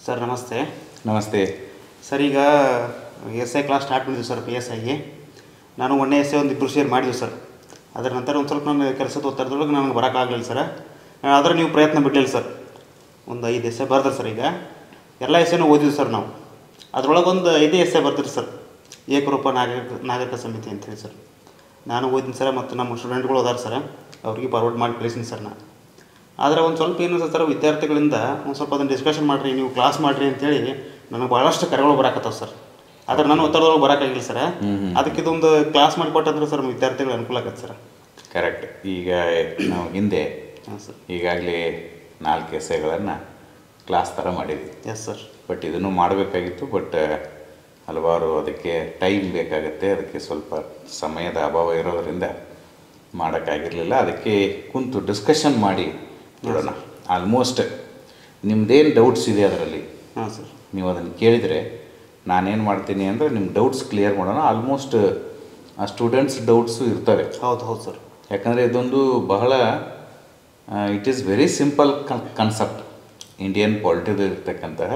Sir ನಮಸ್ತೆ. ನಮಸ್ತೆ sir, ಈಗ ಎಸ್ ಐ ಕ್ಲಾಸ್ ಸ್ಟಾರ್ಟ್ ಮಾಡಿದ್ವಿ ಸರ್. PSIಗೆ ನಾನು ಒಂದೇ ಎಸ್ ಐ ಒಂದು ಇಬ್ಬರು ಶೇರ್ ಮಾಡಿದ್ವಿ ಸರ್. ಅದರ ನಂತರ ಒಂದು ಸ್ವಲ್ಪ ನಾನು ಕೆಲಸದ ಒತ್ತಡದೊಳಗೆ ನನಗೆ ಬರೋಕ್ಕಾಗಲಿಲ್ಲ ಸರ್. ಆದರೆ ನೀವು ಪ್ರಯತ್ನ ಬಿಡಲಿಲ್ಲ ಸರ್. ಒಂದು 5 ಎಸ್ ಐ ಬರ್ತಾರೆ ಸರ್. ಈಗ ಎಲ್ಲ ಎಸ್ ಐನೂ ಓದಿದ್ವಿ ಸರ್ ನಾವು. ಅದರೊಳಗೆ ಒಂದು 5 ಎಸ್ ಐ ಬರ್ತೀರಿ ಸರ್, ಏಕರೂಪ ನಾಗರಿಕ ಸಮಿತಿ ಅಂತೇಳಿ ಸರ್. ನಾನು ಓದಿನಿ ಸರ್, ಮತ್ತು ನಮ್ಮ ಸ್ಟೂಡೆಂಟ್ಗಳು ಓದಾರ ಸರ್. ಅವ್ರಿಗೆ ಫಾರ್ವರ್ಡ್ ಮಾಡಿ ಕಳಿಸಿನಿ ಸರ್ ನಾನು. ಆದರೆ ಒಂದು ಸ್ವಲ್ಪ ಏನು ಸರ್, ವಿದ್ಯಾರ್ಥಿಗಳಿಂದ ಒಂದು ಸ್ವಲ್ಪ ಅದನ್ನು ಡಿಸ್ಕಷನ್ ಮಾಡಿರಿ, ನೀವು ಕ್ಲಾಸ್ ಮಾಡಿರಿ ಅಂತೇಳಿ ನನಗೆ ಭಾಳಷ್ಟು ಕರೆಗಳು ಬರಾಕತ್ತಾವ ಸರ್. ಆದರೆ ನಾನು ಒತ್ತಡದೊಳಗೆ ಬರೋಕ್ಕಾಗಿಲ್ಲ ಸರ್. ಅದಕ್ಕೆ ಇದೊಂದು ಕ್ಲಾಸ್ ಮಾಡಿಕೊಟ್ಟಂದ್ರೆ ಸರ್ ವಿದ್ಯಾರ್ಥಿಗಳು ಅನುಕೂಲ ಆಗತ್ತೆ ಸರ್. ಕರೆಕ್ಟ್. ಈಗ ನಾವು ಹಿಂದೆ ಈಗಾಗಲೇ 4 ಎಸ್ಸೆಗಳನ್ನು ಕ್ಲಾಸ್ ಥರ ಮಾಡಿದ್ವಿ. Yes sir. ಬಟ್ ಇದನ್ನು ಮಾಡಬೇಕಾಗಿತ್ತು. ಬಟ್ ಹಲವಾರು ಅದಕ್ಕೆ ಟೈಮ್ ಬೇಕಾಗುತ್ತೆ, ಅದಕ್ಕೆ ಸ್ವಲ್ಪ ಸಮಯದ ಅಭಾವ ಇರೋದರಿಂದ ಮಾಡೋಕ್ಕಾಗಿರಲಿಲ್ಲ. ಅದಕ್ಕೆ ಕುಂತು ಡಿಸ್ಕಷನ್ ಮಾಡಿ ಬಿಡೋಣ. ಆಲ್ಮೋಸ್ಟ್ ನಿಮ್ಮದೇನು ಡೌಟ್ಸ್ ಇದೆ ಅದರಲ್ಲಿ ಹಾಂ ಸರ್, ನೀವು ಅದನ್ನು ಕೇಳಿದರೆ ನಾನೇನು ಮಾಡ್ತೀನಿ ಅಂದರೆ ನಿಮ್ಮ ಡೌಟ್ಸ್ ಕ್ಲಿಯರ್ ಮಾಡೋಣ. ಆಲ್ಮೋಸ್ಟ್ ಆ ಸ್ಟೂಡೆಂಟ್ಸ್ ಡೌಟ್ಸು ಇರ್ತವೆ. ಹೌದು ಹೌದು ಸರ್. ಯಾಕಂದರೆ ಇದೊಂದು ಬಹಳ it is very simple concept. Indian ಪಾಲಿಟಿದಲ್ಲಿ ಇರ್ತಕ್ಕಂತಹ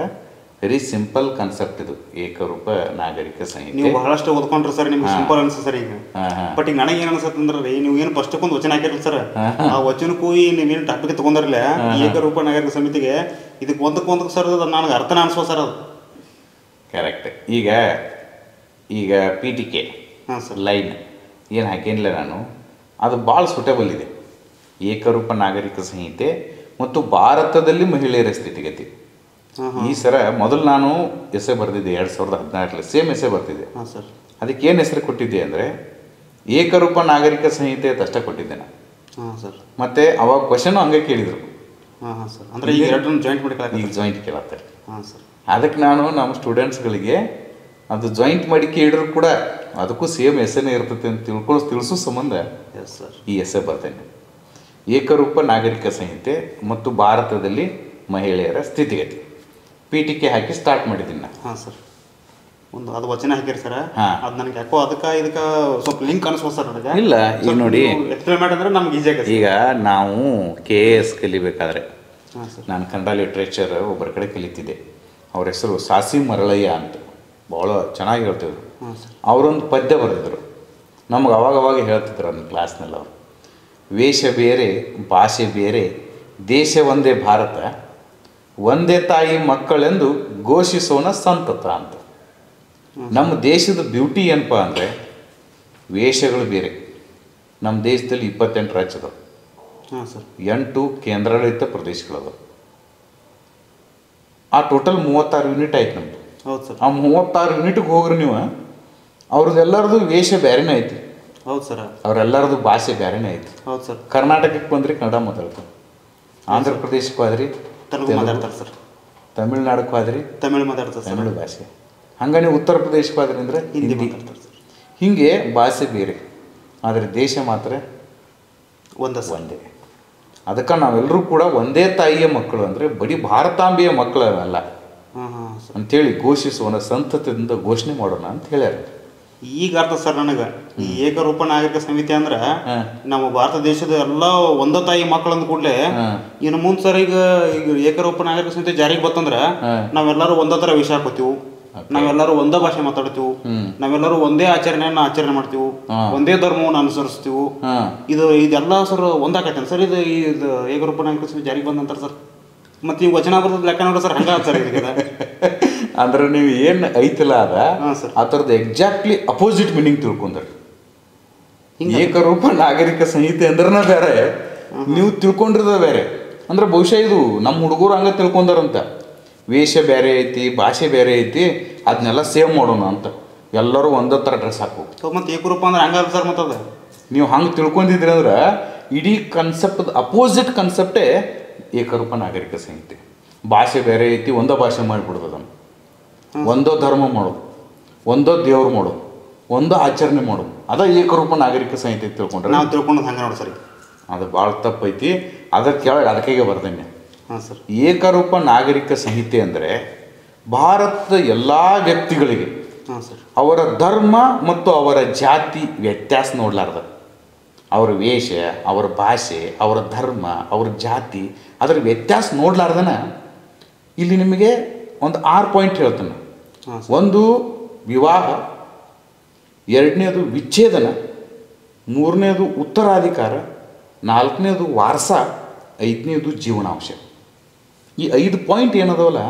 ವೆರಿ ಸಿಂಪಲ್ ಕಾನ್ಸೆಪ್ಟ್ ಇದು, ಏಕರೂಪ ನಾಗರಿಕ ಸಂಹಿತೆ. ನೀವು ಬಹಳಷ್ಟು ಓದ್ಕೊಂಡ್ರೆ ಸರ್, ನಿಮ್ಗೆ ಸಿಂಪಲ್ ಅನ್ಸುತ್ತೆ ಸರ್. ಈಗ ಬಟ್ ಈಗ ನನಗೆ ಏನು ಅನ್ಸುತ್ತೆ ಅಂದ್ರೆ ರೀ, ನೀವು ಏನು ಫಸ್ಟಕ್ಕೊಂದು ವಚನ ಹಾಕಿರಲ್ಲ ಸರ್, ಆ ವಚನಕ್ಕೂ ನೀವೇನು ಟಾಪಿಕ್ ತೊಗೊಂಡಿರಲ್ಲ ಏಕರೂಪ ನಾಗರಿಕ ಸಮಿತಿಗೆ, ಇದಕ್ಕೆ ಒಂದಕ್ಕೆ ಸರ್ ಅದು ನನಗೆ ಅರ್ಥನ ಅನ್ಸೋ ಸರ್ ಅದು. ಕರೆಕ್ಟ್. ಈಗ PTK ಹಾಂ ಸರ್, ಲೈನ್ ಏನು ಹಾಕೇನಿಲ್ಲ ನಾನು, ಅದು ಭಾಳ ಸೂಟೇಬಲ್ ಇದೆ. ಏಕರೂಪ ನಾಗರಿಕ ಸಂಹಿತೆ ಮತ್ತು ಭಾರತದಲ್ಲಿ ಮಹಿಳೆಯರ ಸ್ಥಿತಿಗತಿ. ಈ ಸರ ಮೊದಲು ನಾನು ಎಸ್ಸೆ ಬರೆದಿದ್ದೆ 2014 ಸೇಮ್ ಎಸ್ಸೆ ಬರ್ತಿದ್ದೆ. ಹಾಂ ಸರ್. ಅದಕ್ಕೆ ಏನು ಹೆಸರು ಕೊಟ್ಟಿದ್ದೆ ಅಂದರೆ ಏಕರೂಪ ನಾಗರಿಕ ಸಂಹಿತೆ ಅಂತ ಅಷ್ಟೇ ಕೊಟ್ಟಿದ್ದೆ ನಾನು. ಹಾಂ ಸರ್. ಮತ್ತು ಅವಾಗ ಕ್ವಶನು ಹಂಗೆ ಕೇಳಿದರು. ಹಾಂ ಹಾಂ ಸರ್. ಅಂದರೆ ಈಗ ಎರಡನ್ನು ಜಾಯಿಂಟ್ ಮಾಡಿ ಈಗ ಜಾಯಿಂಟ್ ಕೇಳತ್ತಾರೆ. ಹಾಂ ಸರ್. ಅದಕ್ಕೆ ನಾನು ನಮ್ಮ ಸ್ಟೂಡೆಂಟ್ಸ್ಗಳಿಗೆ ಅದು ಜಾಯಿಂಟ್ ಮಾಡಿ ಕೇಳಿದ್ರು ಕೂಡ ಅದಕ್ಕೂ ಸೇಮ್ ಎಸ್ಸೆನೇ ಇರ್ತೈತೆ ಅಂತ ತಿಳಿಸೋ ಸಂಬಂಧ ಎಸ್ ಸರ್ ಈ ಎಸ್ಸೆ ಬರ್ತೇನೆ. ಏಕರೂಪ ನಾಗರಿಕ ಸಂಹಿತೆ ಮತ್ತು ಭಾರತದಲ್ಲಿ ಮಹಿಳೆಯರ ಸ್ಥಿತಿಗತಿ PTK ಹಾಕಿ ಸ್ಟಾರ್ಟ್ ಮಾಡಿದ್ದೀನಿ ನಾನು. ಹಾಂ ಸರ್. ಒಂದು ಅದು ವಚನ ಹಾಕಿರಿ ಸರ್. ಹಾಂ, ಅದು ನನಗೆ ಯಾಕೋ ಇದಕ್ಕೆ ಸ್ವಲ್ಪ ಲಿಂಕ್ ಅನಿಸ್ಬೋದು ಸರ್ ನನಗೆ. ಇಲ್ಲ, ಈಗ ನೋಡಿ ಎಕ್ಸ್ಪ್ಲೇನ್ ಮಾಡಿದ್ರೆ ನಮ್ಗೆ ಈಸಿ ಆಗುತ್ತೆ. ಈಗ ನಾವು KAS ಕಲಿಬೇಕಾದ್ರೆ ಹಾಂ ಸರ್, ನಾನು ಕನ್ನಡ ಲಿಟ್ರೇಚರ್ ಒಬ್ಬರ ಕಡೆ ಕಲಿತಿದ್ದೆ. ಅವ್ರ ಹೆಸರು ಸಾಸಿ ಮರಳಯ್ಯ ಅಂತ, ಭಾಳ ಚೆನ್ನಾಗಿ ಹೇಳ್ತಿದ್ರು. ಹಾಂ ಸರ್. ಅವರೊಂದು ಪದ್ಯ ಬರೆದಿದ್ರು, ನಮ್ಗೆ ಅವಾಗವಾಗ ಹೇಳ್ತಿದ್ರು ಅದನ್ನ ಕ್ಲಾಸ್ನಲ್ಲಿ. ಅವರು ವೇಷ ಬೇರೆ ಭಾಷೆ ಬೇರೆ, ದೇಶ ಒಂದೇ ಭಾರತ, ಒಂದೇ ತಾಯಿ ಮಕ್ಕಳೆಂದು ಘೋಷಿಸೋಣ ಸಂತತ ಅಂತ. ನಮ್ಮ ದೇಶದ ಬ್ಯೂಟಿ ಏನಪ್ಪ ಅಂದರೆ ವೇಷಗಳು ಬೇರೆ. ನಮ್ಮ ದೇಶದಲ್ಲಿ 28 ರಾಜ್ಯ ಅದಾವೆ. ಹಾಂ ಸರ್. 8 ಕೇಂದ್ರಾಡಳಿತ ಪ್ರದೇಶಗಳದಾವೆ. ಆ ಟೋಟಲ್ 36 ಯೂನಿಟ್ ಆಯ್ತು ನಮ್ಮದು. ಹೌದು ಸರ್. ಆ 36 ಯೂನಿಟ್ಗೆ ಹೋಗ್ರಿ ನೀವು, ಅವ್ರದ್ದೆಲ್ಲರದು ವೇಷ ಬೇರೆನೇ ಐತಿ. ಹೌದು ಸರ್. ಅವರೆಲ್ಲರದು ಭಾಷೆ ಬೇರೆನೇ ಐತಿ. ಹೌದು ಸರ್. ಕರ್ನಾಟಕಕ್ಕೆ ಬಂದ್ರಿ ಕನ್ನಡ ಮಾತಾಡ್ತಾರೆ, ಆಂಧ್ರ ಪ್ರದೇಶಕ್ಕೆ ಹೋದ್ರಿ ತೆಲುಗು ಮಾತಾಡ್ತಾರೆ ಸರ್, ತಮಿಳ್ನಾಡಕ್ಕೆ ಹೋದ್ರಿ ತಮಿಳು ಮಾತಾಡ್ತಾರೆ ಸರ್, ತಮಿಳು ಭಾಷೆ. ಹಂಗೆ ನೀವು ಉತ್ತರ ಪ್ರದೇಶಕ್ಕೆ ಹೋದ್ರಿ ಅಂದರೆ ಹಿಂದಿ ಮಾತಾಡ್ತಾರೆ ಸರ್. ಹೀಗೆ ಭಾಷೆ ಬೇರೆ, ಆದರೆ ದೇಶ ಮಾತ್ರ ಒಂದೇ. ಅದಕ್ಕೆ ನಾವೆಲ್ಲರೂ ಕೂಡ ಒಂದೇ ತಾಯಿಯ ಮಕ್ಕಳು, ಅಂದರೆ ಬರೀ ಭಾರತಾಂಬೆಯ ಮಕ್ಕಳು ಅಲ್ಲ ಹಾಂ ಹಾಂ ಸರ್ ಅಂಥೇಳಿ ಘೋಷಿಸುವ ಸಂತತದಿಂದ ಘೋಷಣೆ ಮಾಡೋಣ ಅಂತ ಹೇಳ್ಯಾರ. ಈಗ ಅರ್ಥ ಸರ್ ನನಗೆ ಈ ಏಕರೂಪ ನಾಗರಿಕ ಸಮಿತಿ ಅಂದ್ರೆ ನಮ್ಮ ಭಾರತ ದೇಶದ ಎಲ್ಲ ಒಂದೇ ತಾಯಿ ಮಕ್ಕಳು ಅಂದ ಕೂಡಲೇ ಇನ್ನು ಮುಂದೆ ಸರ್ ಈಗ ಏಕರೂಪ ನಾಗರಿಕ ಸಮಿತಿ ಜಾರಿಗೆ ಬರ್ತಂದ್ರೆ ನಾವೆಲ್ಲರೂ ಒಂದೇ ಥರ ವಿಷಯ ಹಾಕೋತೀವಿ, ನಾವೆಲ್ಲರೂ ಒಂದೇ ಭಾಷೆ ಮಾತಾಡ್ತೀವಿ, ನಾವೆಲ್ಲರೂ ಒಂದೇ ಆಚರಣೆಯನ್ನು ಆಚರಣೆ ಮಾಡ್ತೀವಿ, ಒಂದೇ ಧರ್ಮವನ್ನು ಅನುಸರಿಸ್ತೀವಿ. ಇದೆಲ್ಲ ಸರ್ ಒಂದಾಕೈತೆ ಸರ್. ಇದು ಏಕರೂಪ ನಾಗರಿಕ ಸಮಿತಿ ಜಾರಿಗೆ ಬಂದಂತಾರೆ ಸರ್. ಮತ್ತು ನೀವು ವಚನ ಬರೋದು ಲೆಕ್ಕ ನೋಡ್ರಿ ಸರ್, ಹಂಗ ಸರ್ ಇದಕ್ಕೆ. ಅಂದ್ರೆ ನೀವು ಏನು ಐತಿಲ್ಲ ಅದ ಸರ್, ಆ ಥರದ್ದು ಎಕ್ಸಾಕ್ಟ್ಲಿ ಅಪೋಸಿಟ್ ಮೀನಿಂಗ್ ತಿಳ್ಕೊಂಡ್ರಿ. ಏಕರೂಪ ನಾಗರಿಕ ಸಂಹಿತೆ ಅಂದ್ರನ ಬೇರೆ, ನೀವು ತಿಳ್ಕೊಂಡಿರೋದ ಬೇರೆ. ಅಂದ್ರೆ ಬಹುಶಃ ಇದು ನಮ್ಮ ಹುಡುಗರು ಹಂಗೆ ತಿಳ್ಕೊಂಡಾರಂತ, ವೇಷ ಬೇರೆ ಐತಿ, ಭಾಷೆ ಬೇರೆ ಐತಿ, ಅದನ್ನೆಲ್ಲ ಸೇವ್ ಮಾಡೋಣ ಅಂತ ಎಲ್ಲರೂ ಒಂದೇ ಥರ ಡ್ರೆಸ್ ಹಾಕಬೇಕು. ಮತ್ತು ಏಕರೂಪ ಅಂದ್ರೆ ಹಂಗಲ್ಲ ಸರ್. ಮತ್ತದ ನೀವು ಹಂಗೆ ತಿಳ್ಕೊಂಡಿದ್ರಿ ಅಂದ್ರೆ ಇಡೀ ಕನ್ಸೆಪ್ಟ್ ಅಪೋಸಿಟ್ ಕನ್ಸೆಪ್ಟೇ ಏಕರೂಪ ನಾಗರಿಕ ಸಂಹಿತೆ. ಭಾಷೆ ಬೇರೆ ಐತಿ, ಒಂದೋ ಭಾಷೆ ಮಾಡಿಬಿಡೋದು, ಅದನ್ನು ಒಂದೋ ಧರ್ಮ ಮಾಡೋದು, ಒಂದೋ ದೇವ್ರು ಮಾಡೋದು, ಒಂದೋ ಆಚರಣೆ ಮಾಡೋದು, ಅದ ಏಕರೂಪ ನಾಗರಿಕ ಸಂಹಿತೆ ತಿಳ್ಕೊಂಡ್ರೆ. ನಾವು ತಿಳ್ಕೊಂಡದ್ದು ಹಂಗೆ ನೋಡಿ ಸರ್. ಅದು ಭಾಳ ತಪ್ಪೈತಿ. ಅದಕ್ಕೆ ಕೆಳಗೆ ಅದಕ್ಕೆ ಬರ್ದೇನೆ. ಹಾಂ ಸರ್. ಏಕರೂಪ ನಾಗರಿಕ ಸಂಹಿತೆ ಅಂದರೆ ಭಾರತದ ಎಲ್ಲ ವ್ಯಕ್ತಿಗಳಿಗೆ ಹಾಂ ಸರ್ ಅವರ ಧರ್ಮ ಮತ್ತು ಅವರ ಜಾತಿ ವ್ಯತ್ಯಾಸ ನೋಡಲಾರ್ದ, ಅವರ ವೇಷ, ಅವರ ಭಾಷೆ, ಅವರ ಧರ್ಮ, ಅವರ ಜಾತಿ, ಅದರ ವ್ಯತ್ಯಾಸ ನೋಡಲಾರ್ದನ ಇಲ್ಲಿ ನಿಮಗೆ ಒಂದು 6 ಪಾಯಿಂಟ್ ಹೇಳ್ತಾನೆ. ಹಾಂ ಒಂದು ವಿವಾಹ, ಎರಡನೇದು ವಿಚ್ಛೇದನ, ಮೂರನೇದು ಉತ್ತರಾಧಿಕಾರ, ನಾಲ್ಕನೇದು ವಾರಸ, ಐದನೇದು ಜೀವನಾಂಶ. ಈ 5 ಪಾಯಿಂಟ್ ಏನದವಲ್ಲ,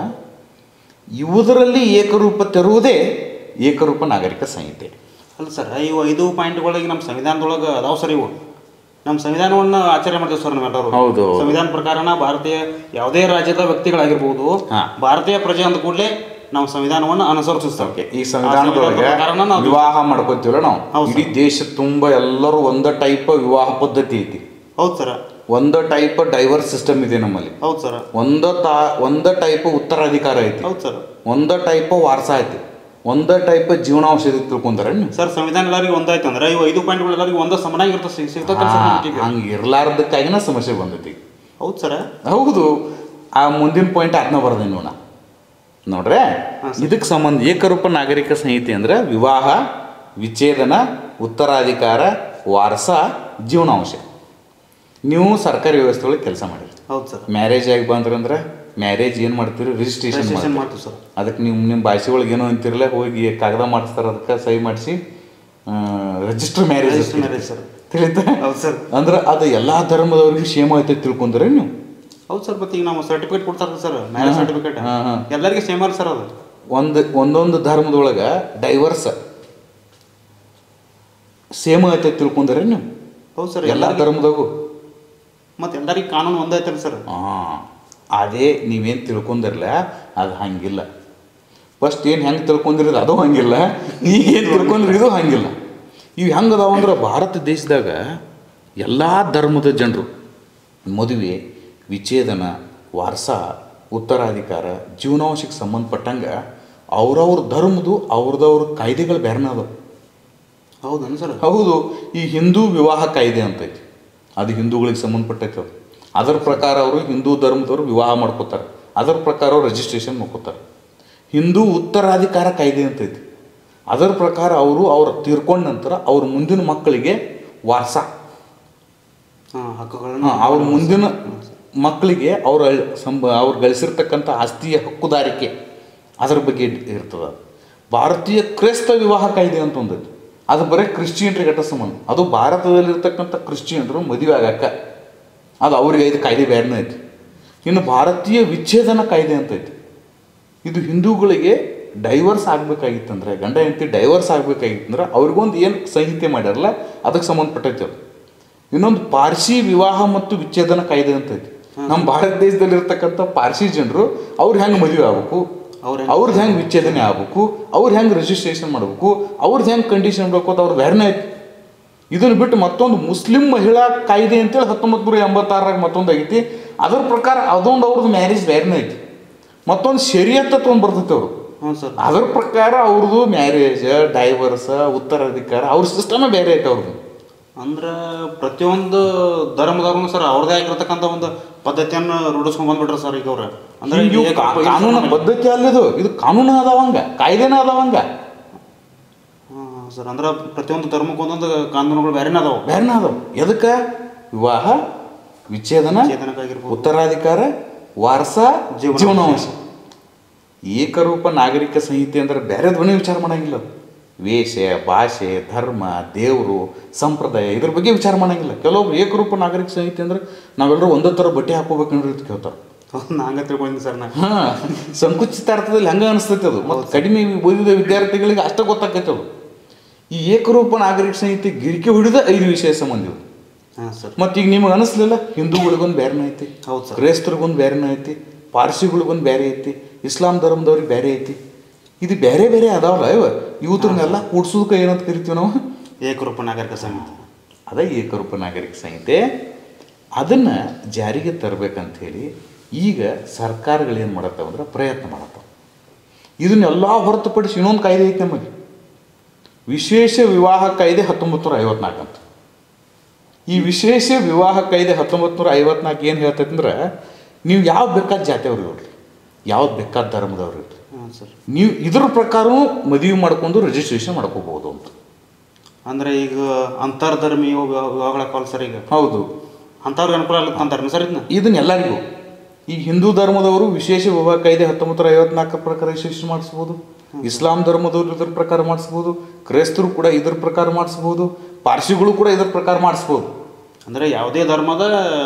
ಇವುದರಲ್ಲಿ ಏಕರೂಪ ತರುವುದೇ ಏಕರೂಪ ನಾಗರಿಕ ಸಂಹಿತೆ. ಅಲ್ಲ ಸರ್, ಇವು 5 ಪಾಯಿಂಟ್ಗಳಿಗೆ ನಮ್ಮ ಸಂವಿಧಾನದೊಳಗೆ ಅದಾವ ಸರ್. ಇವು ನಮ್ಮ ಸಂವಿಧಾನವನ್ನು ಆಚರಣೆ ಮಾಡ್ತೀವಿ ಸರ್ ನಾವೆಲ್ಲರೂ. ಹೌದು. ಸಂವಿಧಾನ ಪ್ರಕಾರನ ಭಾರತೀಯ ಯಾವುದೇ ರಾಜ್ಯದ ವ್ಯಕ್ತಿಗಳಾಗಿರ್ಬೋದು, ಹಾಂ, ಭಾರತೀಯ ಪ್ರಜೆ ಅಂದ ಕೂಡಲೇ ನಾವು ಸಂವಿಧಾನವನ್ನು ಅನುಸರಿಸ್ತಾರೆ. ಈ ಸಂವಿಧಾನದೊಳಗೆ ವಿವಾಹ ಮಾಡ್ಕೋತೀವಲ್ಲ ನಾವು, ಇಡೀ ದೇಶ ತುಂಬ ಎಲ್ಲರೂ ಒಂದ ಟೈಪ್ ವಿವಾಹ ಪದ್ಧತಿ ಐತಿ. ಹೌದು ಸರ್. ಒಂದ ಟೈಪ್ ಡೈವರ್ಸ್ ಸಿಸ್ಟಮ್ ಇದೆ ನಮ್ಮಲ್ಲಿ. ಹೌದು ಸರ್. ಒಂದ ಟೈಪ್ ಉತ್ತರಾಧಿಕಾರ ಐತಿ. ಹೌದು ಸರ್. ಒಂದ ಟೈಪ್ ವಾರಸ ಐತಿ. ಒಂದ ಟೈಪ್ ಜೀವನಾಂಶ ತಿಳ್ಕೊಂತಾರ ಸರ್. ಸಂವಿಧಾನ ಎಲ್ಲರಿಗೂ ಒಂದಾಯ್ತು ಅಂದ್ರೆ ಇವು 5 ಪಾಯಿಂಟ್ಗಳು ಎಲ್ಲರಿಗೂ ಒಂದ ಸಮನಾಗಿರ್ತದೆ, ಸಿಗ್ತದೆ. ಹಂಗೆ ಇರ್ಲಾರ್ದಕ್ಕಾಗಿನ ಸಮಸ್ಯೆ ಬಂದೈತಿ. ಹೌದು ಸರ್. ಹೌದು. ಆ ಮುಂದಿನ ಪಾಯಿಂಟ್ ಅದನ್ನ ಬರ್ದೇನೆ ನೋಡ್ರೆ. ಇದಕ್ಕೆ ಸಂಬಂಧ ಏಕರೂಪ ನಾಗರಿಕ ಸಂಹಿತೆ ಅಂದ್ರೆ ವಿವಾಹ, ವಿಚ್ಛೇದನ, ಉತ್ತರಾಧಿಕಾರ, ವಾರಸ, ಜೀವನಾಂಶ. ನೀವು ಸರ್ಕಾರಿ ವ್ಯವಸ್ಥೆ ಒಳಗೆ ಕೆಲಸ ಮಾಡಿರಿ. ಹೌದು ಸರ್. ಮ್ಯಾರೇಜ್ ಆಗಿ ಬಂದ್ರಂದ್ರೆ ಮ್ಯಾರೇಜ್ ಏನು ಮಾಡ್ತೀರಿ, ರಿಜಿಸ್ಟ್ರೇಷನ್ ಮಾಡ್ತೀವಿ ಸರ್. ಅದಕ್ಕೆ ನಿಮ್ಮ ಭಾಷೆ ಒಳಗೆ ಏನೋ ಅಂತಿರಲ್ಲ, ಹೋಗಿ ಕಾಗದ ಮಾಡಿಸ್ತಾರೆ, ಅದಕ್ಕೆ ಸಹಿ ಮಾಡಿಸಿ ರಿಜಿಸ್ಟರ್ ಮ್ಯಾರೇಜ್ ಸರ್. ತಿಳಿತಾ? ಹೌದು ಸರ್. ಅಂದ್ರೆ ಅದು ಎಲ್ಲ ಧರ್ಮದವ್ರಿಗೆ ಸೇಮ್ ಐತೆ ತಿಳ್ಕೊಂಡ್ರೆ ನೀವು. ಹೌದು ಸರ್. ಮತ್ತೆ ಈಗ ನಾವು ಸರ್ಟಿಫಿಕೇಟ್ ಕೊಡ್ತಾರೆ ಸರ್, ಮ್ಯಾರೇಜ್ ಸರ್ಟಿಫಿಕೇಟ್ ಎಲ್ಲರಿಗೆ ಸೇಮ್ ಅಲ್ಲ ಸರ್. ಅದು ಒಂದೊಂದು ಧರ್ಮದೊಳಗೆ ಡೈವರ್ಸ್ ಸೇಮ್ ಐತೆ ತಿಳ್ಕೊಂಡ್ರೆ ನೀವು. ಹೌದು ಸರ್. ಎಲ್ಲ ಧರ್ಮದಾಗೂ ಮತ್ತೆ ಎಲ್ಲರಿಗೆ ಕಾನೂನು ಒಂದೈತಲ್ಲ ಸರ್. ಅದೇ ನೀವೇನು ತಿಳ್ಕೊಂಡಿರಲ್ಲ ಅದು ಹಂಗಿಲ್ಲ. ಫಸ್ಟ್ ಏನು ಹೆಂಗೆ ತಿಳ್ಕೊಂಡಿರೋದು ಅದು ಹಂಗಿಲ್ಲ, ಈಗೇನು ತಿಳ್ಕೊಂಡ್ರೆ ಇದು ಹಂಗಿಲ್ಲ. ಇವು ಹೆಂಗದಾವ ಅಂದ್ರೆ ಭಾರತ ದೇಶದಾಗ ಎಲ್ಲ ಧರ್ಮದ ಜನರು ಮದುವೆ, ವಿಚ್ಛೇದನ, ವಾರಸ, ಉತ್ತರಾಧಿಕಾರ, ಜೀವನಾಂಶಕ್ಕೆ ಸಂಬಂಧಪಟ್ಟಂಗೆ ಅವ್ರವ್ರ ಧರ್ಮದ್ದು ಅವ್ರದವ್ರ ಕಾಯ್ದೆಗಳು ಬೇರೆನೇ ಅದಾವ. ಹೌದನ್ ಸರ್? ಹೌದು. ಈ ಹಿಂದೂ ವಿವಾಹ ಕಾಯ್ದೆ ಅಂತೈತಿ, ಅದು ಹಿಂದೂಗಳಿಗೆ ಸಂಬಂಧಪಟ್ಟೈತೆ. ಅದು ಅದರ ಪ್ರಕಾರ ಅವರು ಹಿಂದೂ ಧರ್ಮದವರು ವಿವಾಹ ಮಾಡ್ಕೋತಾರೆ, ಅದರ ಪ್ರಕಾರ ಅವ್ರು ರಿಜಿಸ್ಟ್ರೇಷನ್ ಮಾಡ್ಕೋತಾರೆ. ಹಿಂದೂ ಉತ್ತರಾಧಿಕಾರ ಕಾಯ್ದೆ ಅಂತೈತಿ, ಅದರ ಪ್ರಕಾರ ಅವ್ರು ತೀರ್ಕೊಂಡ ನಂತರ ಅವ್ರ ಮುಂದಿನ ಮಕ್ಕಳಿಗೆ ವಾರಸ, ಅವ್ರ ಮುಂದಿನ ಮಕ್ಕಳಿಗೆ ಅವ್ರು ಗಳಿಸಿರ್ತಕ್ಕಂಥ ಆಸ್ತಿಯ ಹಕ್ಕುದಾರಿಕೆ ಅದರ ಬಗ್ಗೆ ಇರ್ತದೆ. ಭಾರತೀಯ ಕ್ರೈಸ್ತ ವಿವಾಹ ಕಾಯ್ದೆ ಅಂತ ಒಂದೈತಿ, ಅದು ಬರೀ ಕ್ರಿಶ್ಚಿಯನ್ರಿಗೆ ಅಟ್ಟ ಸಂಬಂಧ. ಅದು ಭಾರತದಲ್ಲಿರ್ತಕ್ಕಂಥ ಕ್ರಿಶ್ಚಿಯನ್ರು ಮದುವೆ ಆಗಕ್ಕೆ ಅದು ಅವ್ರಿಗೆ ಐದು ಕಾಯ್ದೆ ಬೇರೆನೇ ಐತಿ. ಇನ್ನು ಭಾರತೀಯ ವಿಚ್ಛೇದನ ಕಾಯ್ದೆ ಅಂತ ಐತಿ, ಇದು ಹಿಂದೂಗಳಿಗೆ ಡೈವರ್ಸ್ ಆಗಬೇಕಾಗಿತ್ತಂದ್ರೆ, ಗಂಡ ಹೆಂಡತಿ ಡೈವರ್ಸ್ ಆಗಬೇಕಾಗಿತ್ತಂದ್ರೆ ಅವ್ರಿಗೊಂದು ಏನು ಸಂಹಿತೆ ಮಾಡ್ಯಾರಲ್ಲ ಅದಕ್ಕೆ ಸಂಬಂಧಪಟ್ಟೈತೆ ಅದು. ಇನ್ನೊಂದು ಪಾರ್ಸಿ ವಿವಾಹ ಮತ್ತು ವಿಚ್ಛೇದನ ಕಾಯ್ದೆ ಅಂತ ಐತಿ. ನಮ್ಮ ಭಾರತ ದೇಶದಲ್ಲಿರ್ತಕ್ಕಂಥ ಪಾರ್ಸಿ ಜನರು ಅವ್ರು ಹೆಂಗೆ ಮದುವೆ ಆಗ್ಬೇಕು, ಅವ್ರದ್ದು ಹೆಂಗೆ ವಿಚ್ಛೇದನೆ ಆಗ್ಬೇಕು, ಅವ್ರು ಹೆಂಗೆ ರಿಜಿಸ್ಟ್ರೇಷನ್ ಮಾಡಬೇಕು, ಅವ್ರದ್ದು ಹೆಂಗೆ ಕಂಡೀಷನ್ ಬೇಕು ಅಂತ ಅವ್ರು ಬೇರೆನೇ ಐತಿ. ಇದನ್ನು ಬಿಟ್ಟು ಮತ್ತೊಂದು ಮುಸ್ಲಿಂ ಮಹಿಳಾ ಕಾಯ್ದೆ ಅಂತೇಳಿ 1986 ಮತ್ತೊಂದು ಆಗೈತಿ. ಅದ್ರ ಪ್ರಕಾರ ಅದೊಂದು ಅವ್ರದ್ದು ಮ್ಯಾರೇಜ್ ಬೇರೆನೇ ಐತಿ. ಮತ್ತೊಂದು ಶರಿಯತ್ ಅಂತ ಒಂದು ಬರ್ತೈತೆ ಅವರು, ಅದ್ರ ಪ್ರಕಾರ ಅವ್ರದ್ದು ಮ್ಯಾರೇಜ್, ಡೈವರ್ಸ್, ಉತ್ತರಾಧಿಕಾರ ಅವ್ರ ಸಿಸ್ಟಮ ಬೇರೆ ಐತೆ ಅವ್ರದ್ದು. ಅಂದ್ರೆ ಪ್ರತಿಯೊಂದು ಧರ್ಮದವ್ರು ಸರ್ ಅವ್ರದೇ ಆಗಿರ್ತಕ್ಕಂಥ ಒಂದು ಪದ್ಧತಿಯನ್ನು ರೂಢಿಸ್ಕೊಂಡ್ ಬಂದ್ಬಿಟ್ರೆ ಸರ್ ಈಗ ಅವ್ರು. ಅಂದ್ರೆ ಕಾನೂನು ಪದ್ಧತಿ ಅಲ್ಲಿದು, ಇದು ಕಾನೂನು ಅದಾವಂಗ, ಕಾಯ್ದೆನ ಅದಾವಂಗ ಸರ್. ಅಂದ್ರೆ ಪ್ರತಿಯೊಂದು ಧರ್ಮಕ್ಕೆ ಒಂದೊಂದು ಕಾನೂನುಗಳು ಬೇರೆನೇ ಅದಾವ. ಎದಕ್ಕೆ? ವಿವಾಹ, ವಿಚ್ಛೇದನ, ಉತ್ತರಾಧಿಕಾರ, ವಾರಸ, ಜೀವನಾಂಶ. ಏಕರೂಪ ನಾಗರಿಕ ಸಂಹಿತೆ ಅಂದ್ರೆ ಬೇರೆ ಧ್ವನಿ ವಿಚಾರ ಮಾಡಂಗಿಲ್ಲ. ವೇಷ, ಭಾಷೆ, ಧರ್ಮ, ದೇವರು, ಸಂಪ್ರದಾಯ ಇದ್ರ ಬಗ್ಗೆ ವಿಚಾರ ಮಾಡಂಗಿಲ್ಲ. ಕೆಲವೊಬ್ರು ಏಕರೂಪ ನಾಗರಿಕ ಸಂಹಿತೆ ಅಂದ್ರೆ ನಾವೆಲ್ಲರೂ ಒಂದೇ ಥರ ಬಟ್ಟೆ ಹಾಕೋಬೇಕಂದ್ರೆ ಅಂತ ಕೇಳ್ತಾರೆ. ಹಂಗೆ ತಿಳ್ಕೊಂಡಿದ್ದೀನಿ ಸರ್ ನಾನು. ಸಂಕುಚಿತ ಅರ್ಥದಲ್ಲಿ ಹಂಗೆ ಅನಿಸ್ತೈತೆ ಅದು. ಮತ್ತು ಕಡಿಮೆ ಓದಿದ ವಿದ್ಯಾರ್ಥಿಗಳಿಗೆ ಅಷ್ಟೇ ಗೊತ್ತಾಗ್ತೈತೆ ಅದು. ಈ ಏಕರೂಪ ನಾಗರಿಕ ಸಂಹಿತೆ ಗಿರಿಕೆ ಹಿಡಿದ 5 ವಿಷಯ ಸಂಬಂಧ ಇವು. ಮತ್ತು ಈಗ ನಿಮಗೆ ಅನಿಸ್ಲಿಲ್ಲ, ಹಿಂದೂಗಳಿಗೊಂದು ಬೇರೆನೇ ಐತಿ, ಕ್ರೈಸ್ತರಿಗೊಂದು ಬೇರೆನೇ ಐತಿ, ಪಾರ್ಸಿಗಳಿಗೊಂದು ಬೇರೆ ಐತಿ, ಇಸ್ಲಾಂ ಧರ್ಮದವ್ರಿಗೆ ಬೇರೆ ಐತಿ. ಇದು ಬೇರೆ ಬೇರೆ ಅದಾವಲ್ಲ ಇವತ್ರನ್ನೆಲ್ಲ ಕೂಡ್ಸೋದಕ್ಕೆ ಏನಂತ ಕರಿತೀವಿ ನಾವು? ಏಕರೂಪ ನಾಗರಿಕ ಸಂಹಿತೆ. ಅದೇ ಏಕರೂಪ ನಾಗರಿಕ ಸಂಹಿತೆ. ಅದನ್ನು ಜಾರಿಗೆ ತರಬೇಕಂಥೇಳಿ ಈಗ ಸರ್ಕಾರಗಳೇನು ಮಾಡತ್ತವ ಅಂದ್ರೆ ಪ್ರಯತ್ನ ಮಾಡತ್ತವ. ಇದನ್ನೆಲ್ಲ ಹೊರತುಪಡಿಸಿ ಇನ್ನೊಂದು ಕಾಯ್ದೆ ಐತೆ ನಮಗೆ, ವಿಶೇಷ ವಿವಾಹ ಕಾಯ್ದೆ 1954 ಅಂತ. ಈ ವಿಶೇಷ ವಿವಾಹ ಕಾಯ್ದೆ 1954 ಏನು ಹೇಳ್ತೈತೆ ಅಂದ್ರೆ, ನೀವು ಯಾವ ಬೇಕಾದ ಜಾತಿಯವ್ರು ಇರ್ರಿ, ಯಾವ್ದು ಬೇಕಾದ ಧರ್ಮದವ್ರು ಇರ್ರಿ, ನೀವು ಇದ್ರ ಪ್ರಕಾರವೂ ಮದುವೆ ಮಾಡ್ಕೊಂಡು ರಿಜಿಸ್ಟ್ರೇಷನ್ ಮಾಡ್ಕೋಬಹುದು ಅಂತ. ಅಂದರೆ ಈಗ ಅಂತರ್ಧರ್ಮೀಯ ವಿವಾಹಗಳಾಗಲ್ಲ ಸರ್ ಈಗ? ಹೌದು. ಅಂಥವ್ರಿಗೆ ಅನುಕೂಲ ಆಗುತ್ತೆ ಅಂತಾರೆ ಸರ್ ಇದನ್ನ? ಇದನ್ನ ಎಲ್ಲರಿಗೂ ಈ ಹಿಂದೂ ಧರ್ಮದವರು ವಿಶೇಷ ವಿವಾಹ ಕಾಯ್ದೆ 1954 ಪ್ರಕಾರ ಯಶಸ್ವಿ ಮಾಡಿಸ್ಬೋದು, ಇಸ್ಲಾಂ ಧರ್ಮದವರು ಇದ್ರ ಪ್ರಕಾರ ಮಾಡಿಸ್ಬೋದು, ಕ್ರೈಸ್ತರು ಕೂಡ ಇದ್ರ ಪ್ರಕಾರ ಮಾಡಿಸ್ಬೋದು, ಪಾರ್ಸಿಗಳು ಕೂಡ ಇದ್ರ ಪ್ರಕಾರ ಮಾಡಿಸ್ಬೋದು. ಅಂದರೆ ಯಾವುದೇ ಧರ್ಮದ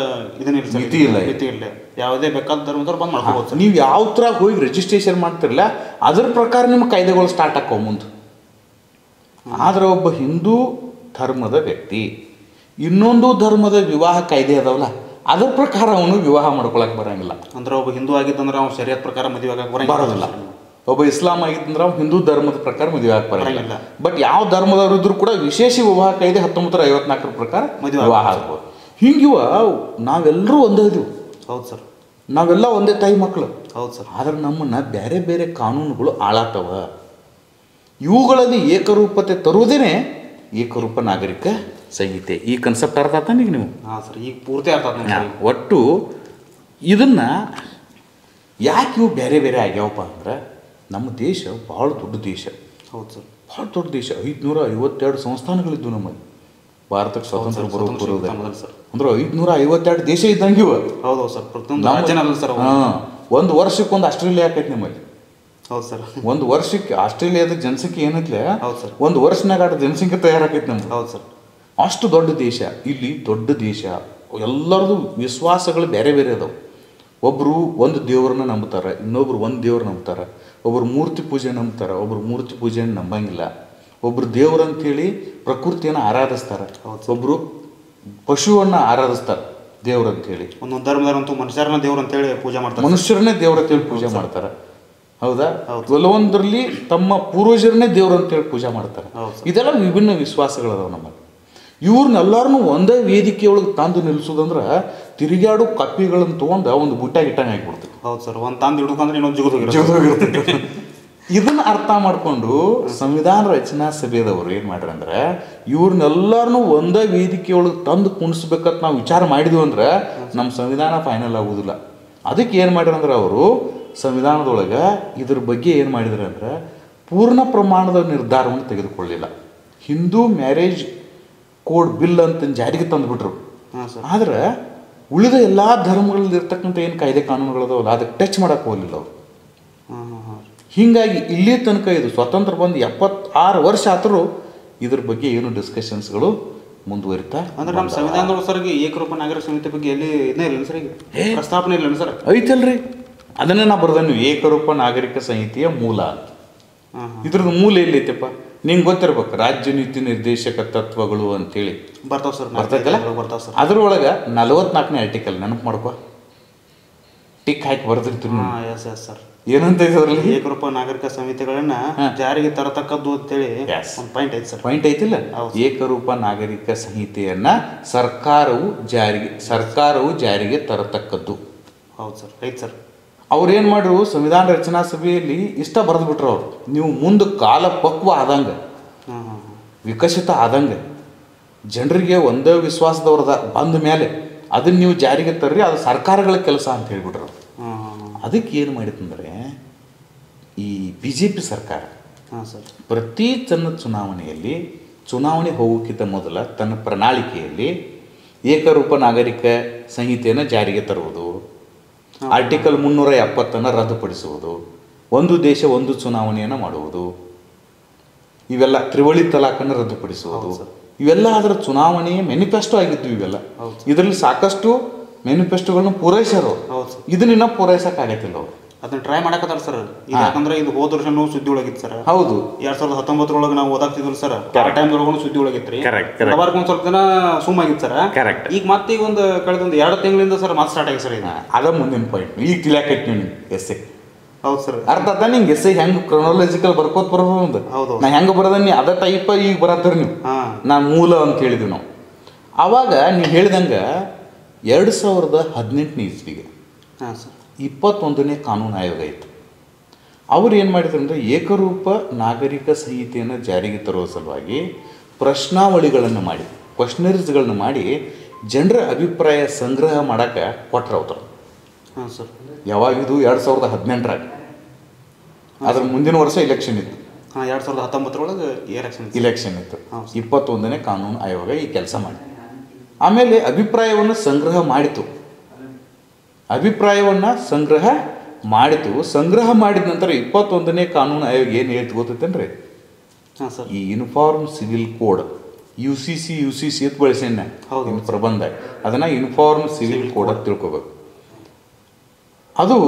ಇದನ್ನಿಲ್ಲ ಸರ್, ಮಿತಿ ಇಲ್ಲ. ಮಿತಿ ಇಲ್ಲ. ಯಾವುದೇ ಬೇಕಾದ ಧರ್ಮದವ್ರು ಬಂದು ಮಾಡ್ಕೋಬೋದು ಸರ್. ನೀವು ಯಾವ ಥರ ಹೋಗಿ ರಿಜಿಸ್ಟ್ರೇಷನ್ ಮಾಡ್ತಿರಲ್ಲ ಅದ್ರ ಪ್ರಕಾರ ನಿಮ್ಮ ಕಾಯ್ದೆಗಳು ಸ್ಟಾರ್ಟ್ ಆಕ್ಕವು ಮುಂದೆ. ಆದರೆ ಒಬ್ಬ ಹಿಂದೂ ಧರ್ಮದ ವ್ಯಕ್ತಿ ಇನ್ನೊಂದು ಧರ್ಮದ ವಿವಾಹ ಕಾಯ್ದೆ ಅದಾವಲ್ಲ ಅದ್ರ ಪ್ರಕಾರ ಅವನು ವಿವಾಹ ಮಾಡ್ಕೊಳಕ್ಕೆ ಬರಂಗಿಲ್ಲ. ಅಂದ್ರೆ ಒಬ್ಬ ಹಿಂದೂ ಆಗಿದ್ದಂದ್ರೆ ಅವ್ನು ಶರೀಯತ್ ಪ್ರಕಾರ ಮದುವೆ ಆಗಕ್ಕೆ ಬರೋದಿಲ್ಲ. ಒಬ್ಬ ಇಸ್ಲಾಂ ಆಗಿದ್ದಂದ್ರೆ ಅವ್ನು ಹಿಂದೂ ಧರ್ಮದ ಪ್ರಕಾರ ಮದುವೆ ಆಗಕ್ಕೆ ಬರಂಗಿಲ್ಲ. ಬಟ್ ಯಾವ ಧರ್ಮದವರು ಇದ್ರೂ ಕೂಡ ವಿಶೇಷ ವಿವಾಹ ಕಾಯ್ದೆ 1954 ಪ್ರಕಾರ ವಿವಾಹ ಆಗ್ಬೋದು. ಹಿಂಗಿವ ನಾವೆಲ್ಲರೂ ಒಂದೇ ಇದೀವಿ. ಹೌದು ಸರ್, ನಾವೆಲ್ಲ ಒಂದೇ ತಾಯಿ ಮಕ್ಕಳು. ಹೌದು ಸರ್. ಆದ್ರೆ ನಮ್ಮನ್ನು ಬೇರೆ ಬೇರೆ ಕಾನೂನುಗಳು ಆಳಾತವ. ಇವುಗಳಲ್ಲಿ ಏಕರೂಪತೆ ತರುವುದೇನೆ ಏಕರೂಪ ನಾಗರಿಕ ಸಂಹಿತೆ. ಈ ಕನ್ಸೆಪ್ಟ್ ಅರ್ಥ ಆತ ಈಗ ನೀವು? ಹಾಂ ಸರ್, ಈಗ ಪೂರ್ತಿ ಅರ್ಥ ಆತ. ಒಟ್ಟು ಇದನ್ನು ಯಾಕೆ ಇವು ಬೇರೆ ಬೇರೆ ಆಗ್ಯಾವಪ್ಪ ಅಂದ್ರೆ ನಮ್ಮ ದೇಶ ಭಾಳ ದೊಡ್ಡ ದೇಶ. ಹೌದು ಸರ್, ಭಾಳ ದೊಡ್ಡ ದೇಶ. 552 ಸಂಸ್ಥಾನಗಳಿದ್ದು ನಮ್ಮಲ್ಲಿ. ಭಾರತಕ್ಕೆ ಸ್ವಾತಂತ್ರ್ಯ ಬರೋದೇ ಅಂದ್ರೆ 552 ದೇಶ ಇದ್ದಂಗೆ ಇವ. ಹೌದು ಸರ್, ಪ್ರತಿಯೊಂದು ರಾಜ್ಯನಲ್ಲ ಸರ್. ಒಂದು ವರ್ಷಕ್ಕೆ ಒಂದು ಆಸ್ಟ್ರೇಲಿಯಾ ಆಕೈತಿ ನಮ್ಮಲ್ಲಿ. ಹೌದು ಸರ್, ಒಂದು ವರ್ಷಕ್ಕೆ ಆಸ್ಟ್ರೇಲಿಯಾದ ಜನಸಂಖ್ಯೆ ಏನೈತ್ಲೆ, ಹೌದು ಸರ್, ಒಂದು ವರ್ಷನಾಗ ಅಷ್ಟು ಜನಸಂಖ್ಯೆ ತಯಾರಾಕೈತಿ ನಮ್ದು. ಹೌದು ಸರ್. ಅಷ್ಟು ದೊಡ್ಡ ದೇಶ. ಇಲ್ಲಿ ದೊಡ್ಡ ದೇಶ, ಎಲ್ಲರದು ವಿಶ್ವಾಸಗಳು ಬೇರೆ ಬೇರೆ ಅದಾವೆ. ಒಬ್ಬರು ಒಂದು ದೇವ್ರನ್ನ ನಂಬ್ತಾರೆ, ಇನ್ನೊಬ್ರು ಒಂದು ದೇವ್ರು ನಂಬ್ತಾರೆ. ಒಬ್ಬರು ಮೂರ್ತಿ ಪೂಜೆ ನಂಬ್ತಾರೆ, ಒಬ್ಬರು ಮೂರ್ತಿ ಪೂಜೆಯನ್ನು ನಂಬಂಗಿಲ್ಲ. ಒಬ್ಬರು ದೇವ್ರು ಅಂತೇಳಿ ಪ್ರಕೃತಿಯನ್ನು ಆರಾಧಿಸ್ತಾರೆ, ಒಬ್ಬರು ಪಶುವನ್ನು ಆರಾಧಿಸ್ತಾರೆ ದೇವ್ರು ಅಂತೇಳಿ. ಒಂದೊಂದು ಧರ್ಮದವರಂತೂ ಮನುಷ್ಯರನ್ನ ದೇವ್ರು ಅಂತೇಳಿ ಪೂಜೆ ಮಾಡ್ತಾರೆ, ಮನುಷ್ಯರನ್ನೇ ದೇವ್ರ ಅಂತೇಳಿ ಪೂಜೆ ಮಾಡ್ತಾರೆ. ಹೌದಾ? ಕೆಲವೊಂದರಲ್ಲಿ ತಮ್ಮ ಪೂರ್ವಜರನ್ನೇ ದೇವ್ರು ಅಂತೇಳಿ ಪೂಜೆ ಮಾಡ್ತಾರೆ. ಇದೆಲ್ಲ ವಿಭಿನ್ನ ವಿಶ್ವಾಸಗಳದಾವ ನಮ್ಮಲ್ಲಿ. ಇವ್ರನ್ನೆಲ್ಲರನ್ನೂ ಒಂದೇ ವೇದಿಕೆಯೊಳಗೆ ತಂದು ನಿಲ್ಲಿಸೋದಂದ್ರೆ ತಿರುಗಾಡು ಕಪ್ಪಿಗಳನ್ನು ತೊಗೊಂಡು ಒಂದು ಬುಟ್ಟಾಗ ಇಟ್ಟಂಗೆ ಆಗಿಬಿಡ್ತೀವಿ. ಹೌದು ಸರ್, ಒಂದು ತಂದು ಹಿಡ್ಕೊಂಡ್ರೆ ಇನ್ನೊಂದು ಜಿಗಿದೋಗಿರುತ್ತೆ. ಇದನ್ನು ಅರ್ಥ ಮಾಡಿಕೊಂಡು ಸಂವಿಧಾನ ರಚನಾ ಸಭೆದವರು ಏನು ಮಾಡ್ರಿ ಅಂದ್ರೆ ಇವ್ರನ್ನೆಲ್ಲರನ್ನೂ ಒಂದೇ ವೇದಿಕೆಯೊಳಗೆ ತಂದು ಕುಣಿಸ್ಬೇಕಂತ ನಾವು ವಿಚಾರ ಮಾಡಿದ್ವಿ ಅಂದ್ರೆ ನಮ್ಮ ಸಂವಿಧಾನ ಫೈನಲ್ ಆಗೋದಿಲ್ಲ. ಅದಕ್ಕೆ ಏನು ಮಾಡ್ಯಾರ ಅಂದ್ರೆ ಅವರು ಸಂವಿಧಾನದೊಳಗೆ ಇದ್ರ ಬಗ್ಗೆ ಏನು ಮಾಡಿದ್ರು ಅಂದ್ರೆ ಪೂರ್ಣ ಪ್ರಮಾಣದ ನಿರ್ಧಾರವನ್ನು ತೆಗೆದುಕೊಳ್ಳಿಲ್ಲ. ಹಿಂದೂ ಮ್ಯಾರೇಜ್ ಕೋಡ್ ಬಿಲ್ ಅಂತ ಜಾರಿಗೆ ತಂದುಬಿಟ್ರು. ಆದ್ರೆ ಉಳಿದ ಎಲ್ಲ ಧರ್ಮಗಳಲ್ಲಿ ಇರ್ತಕ್ಕಂಥ ಏನು ಕಾಯ್ದೆ ಕಾನೂನುಗಳದಾವಲ್ಲ ಅದಕ್ಕೆ ಟಚ್ ಮಾಡಕ್ಕೆ ಹೋಗಲಿಲ್ಲ ಅವರು. ಹೀಗಾಗಿ ಇಲ್ಲಿ ತನಕ ಇದು ಸ್ವಾತಂತ್ರ್ಯ ಬಂದು 76 ವರ್ಷ ಆದರೂ ಇದ್ರ ಬಗ್ಗೆ ಏನು ಡಿಸ್ಕಷನ್ಸ್ಗಳು ಮುಂದುವರಿತಾ. ಅಂದ್ರೆ ನಮ್ಮ ಸಂವಿಧಾನದೊಳಗೆ ಸರ್ ಏಕರೂಪ ನಾಗರಿಕ ಸಂಹಿತೆ ಬಗ್ಗೆ ಎಲ್ಲಿ ಇದನ್ನೇ ಇಲ್ಲ ಸರ್, ಈಗ ಪ್ರಸ್ತಾಪನೆ ಇಲ್ಲ ಸರ್. ಐತಲ್ರಿ, ಅದನ್ನೇ ನಾ ಬರ್ದನು ಏಕರೂಪ ನಾಗರಿಕ ಸಂಹಿತೆಯ ಮೂಲ ಅಂತ. ಇದ್ರದ್ದು ಮೂಲ ಎಲ್ಲೈತಪ್ಪ ನಿಂಗೆ ಗೊತ್ತಿರ್ಬೇಕು. ರಾಜ್ಯ ನೀತಿ ನಿರ್ದೇಶಕ ತತ್ವಗಳು ಅಂತೇಳಿ ಬರ್ತಾವ ಸರ್, ಬರ್ತೈತಲ್ಲ. ಬರ್ತಾವ ಸರ್. ಅದ್ರೊಳಗೆ 44ನೇ ಆರ್ಟಿಕಲ್ ನೆನಪು ಮಾಡ್ಕೊ, ಟಿಕ್ ಹಾಕಿ ಬರ್ದಿರ್ತೀವಿ. Yes yes sir. ಏನಂತ ಇದರಲ್ಲಿ ಏಕರೂಪ ನಾಗರಿಕ ಸಂಹಿತೆಗಳನ್ನ ಜಾರಿಗೆ ತರತಕ್ಕದ್ದು ಅಂತೇಳಿ ಒಂದು ಪಾಯಿಂಟ್ ಐತಿ ಸರ್. ಪಾಯಿಂಟ್ ಐತಿಲ್ಲ, ಏಕರೂಪ ನಾಗರಿಕ ಸಂಹಿತೆಯನ್ನ ಸರ್ಕಾರವು ಜಾರಿಗೆ ತರತಕ್ಕದ್ದು. ಹೌದು ಸರ್, ಐತಿ ಸರ್. ಅವ್ರು ಏನು ಮಾಡ್ರು ಸಂವಿಧಾನ ರಚನಾ ಸಭೆಯಲ್ಲಿ ಇಷ್ಟ ಬರೆದು ಬಿಟ್ರು ಅವರು. ನೀವು ಮುಂದೆ ಕಾಲ ಪಕ್ವ ಆದಂಗೆ, ವಿಕಸಿತ ಆದಂಗೆ, ಜನರಿಗೆ ಒಂದೇ ವಿಶ್ವಾಸದವ್ರದ ಬಂದ ಮೇಲೆ ಅದನ್ನು ನೀವು ಜಾರಿಗೆ ತರ್ರಿ, ಅದು ಸರ್ಕಾರಗಳ ಕೆಲಸ ಅಂತ ಹೇಳಿಬಿಟ್ರು. ಅದಕ್ಕೆ ಏನು ಮಾಡಿತ್ತಂದರೆ ಈ BJP ಸರ್ಕಾರ ಪ್ರತಿ ತನ್ನ ಚುನಾವಣೆ ಹೋಗೋಕ್ಕಿಂತ ಮೊದಲ ತನ್ನ ಪ್ರಣಾಳಿಕೆಯಲ್ಲಿ ಏಕರೂಪ ನಾಗರಿಕ ಸಂಹಿತೆಯನ್ನು ಜಾರಿಗೆ ತರುವುದು, ಆರ್ಟಿಕಲ್ 370 ರದ್ದುಪಡಿಸುವುದು, ಒಂದು ದೇಶ ಒಂದು ಚುನಾವಣೆಯನ್ನು ಮಾಡುವುದು, ಇವೆಲ್ಲ ತ್ರಿವಳಿ ತಲಾಖನ್ನು ರದ್ದುಪಡಿಸುವುದು, ಇವೆಲ್ಲ ಅದರ ಚುನಾವಣೆಯ ಮ್ಯಾನಿಫೆಸ್ಟೋ ಆಗಿದ್ವು. ಇವೆಲ್ಲ ಇದರಲ್ಲಿ ಸಾಕಷ್ಟು ಮ್ಯಾನಿಫೆಸ್ಟೋಗಳನ್ನ ಪೂರೈಸ್ಯಾರ. ಇದನ್ನ ಪೂರೈಸಕ್ಕಾಗತ್ತಿಲ್ಲ ಅವರು. ಅದನ್ನ ಟ್ರೈ ಮಾಡಕತ್ತಾರ ಸರ್. ಯಾಕಂದ್ರೆ ಇದು ಹೋದ ವರ್ಷನೂ ಸುದ್ದಿ ಒಳಗಿತ್ತು ಸರ್. ಹೌದು, 2019 ನಾವು ಓದಾಕ್ತಿದ್ವಿ ಸರ್. ಆ ಟೈಮ್ದೊಳಗೂ ಸುದ್ದಿ ಒಳಗಿತ್ತು. ಒಂದು ಸ್ವಲ್ಪ ದಿನ ಸುಮ್ ಆಗಿತ್ತು ಸರ್. ಈಗ ಮತ್ತೆ ಈಗ ಕಳೆದ 2 ತಿಂಗಳಿಂದ ಸರ್ ಮತ್ತೆ ಸ್ಟಾರ್ಟ್ ಆಗಿದೆ ಸರ್. ಇದು ಅದ ಮುಂದಿನ ಪಾಯಿಂಟ್. ಈಗ ತಿಳಿಯಾಕೈತಿ ನೀವು ಎಸ್ ಎ. ಹೌದು ಸರ್. ಅರ್ಥ ಅದ ನಿಂಗೆ ಎಸ್ ಎ ಹೆಂಗೆ ಕ್ರೊನಾಲಜಿಕಲ್ ಬರ್ಕೋತ ಬರ್ಬೋದು. ಹೌದು, ನಾ ಹೆಂಗೆ ಬರೋದ ನೀ ಅದ ಟೈಪ್ ಈಗ ಬರತ್ತೀರಿ ನೀವು. ನಾನು ಮೂಲ ಅಂತ ಹೇಳಿದ್ವಿ ನಾವು. ಆವಾಗ ನೀವು ಹೇಳ್ದಂಗೆ 2018ನೇ ಇಸ್ವಿಗೆ 21ನೇ ಕಾನೂನು ಆಯೋಗ ಇತ್ತು. ಅವ್ರು ಏನು ಮಾಡಿದ್ರು ಅಂದರೆ ಏಕರೂಪ ನಾಗರಿಕ ಸಂಹಿತೆಯನ್ನು ಜಾರಿಗೆ ತರುವ ಸಲುವಾಗಿ ಪ್ರಶ್ನಾವಳಿಗಳನ್ನು ಮಾಡಿ, ಕ್ವಶನರೀಸ್ಗಳನ್ನು ಮಾಡಿ ಜನರ ಅಭಿಪ್ರಾಯ ಸಂಗ್ರಹ ಮಾಡೋಕ್ಕೆ ಕೊಟ್ಟರು ಅವರು. ಸರ್, ಯಾವಾಗಿದು 2018ರಾಗ. ಅದ್ರ ಮುಂದಿನ ವರ್ಷ ಇಲೆಕ್ಷನ್ ಇತ್ತು. 2019 ಇಲೆಕ್ಷನ್ ಇತ್ತು. 21ನೇ ಕಾನೂನು ಆಯೋಗ ಈ ಕೆಲಸ ಮಾಡಿ ಆಮೇಲೆ ಅಭಿಪ್ರಾಯವನ್ನು ಸಂಗ್ರಹ ಮಾಡಿತು. ಅಭಿಪ್ರಾಯವನ್ನು ಸಂಗ್ರಹ ಮಾಡಿತು. ಸಂಗ್ರಹ ಮಾಡಿದ ನಂತರ 21ನೇ ಕಾನೂನು ಆಯೋಗ ಏನು ಹೇಳ್ತು ಗೊತ್ತೈತೇನ್ರಿ? ಹಾಂ ಸರ್. ಈ uniform civil code U C C ಅಂತ ಬಳಸೇನೆ ಪ್ರಬಂಧ, ಅದನ್ನು ಯೂನಿಫಾರ್ಮ್ ಸಿವಿಲ್ ಕೋಡ್ ಅಂತ ತಿಳ್ಕೊಬೇಕು. ಅದು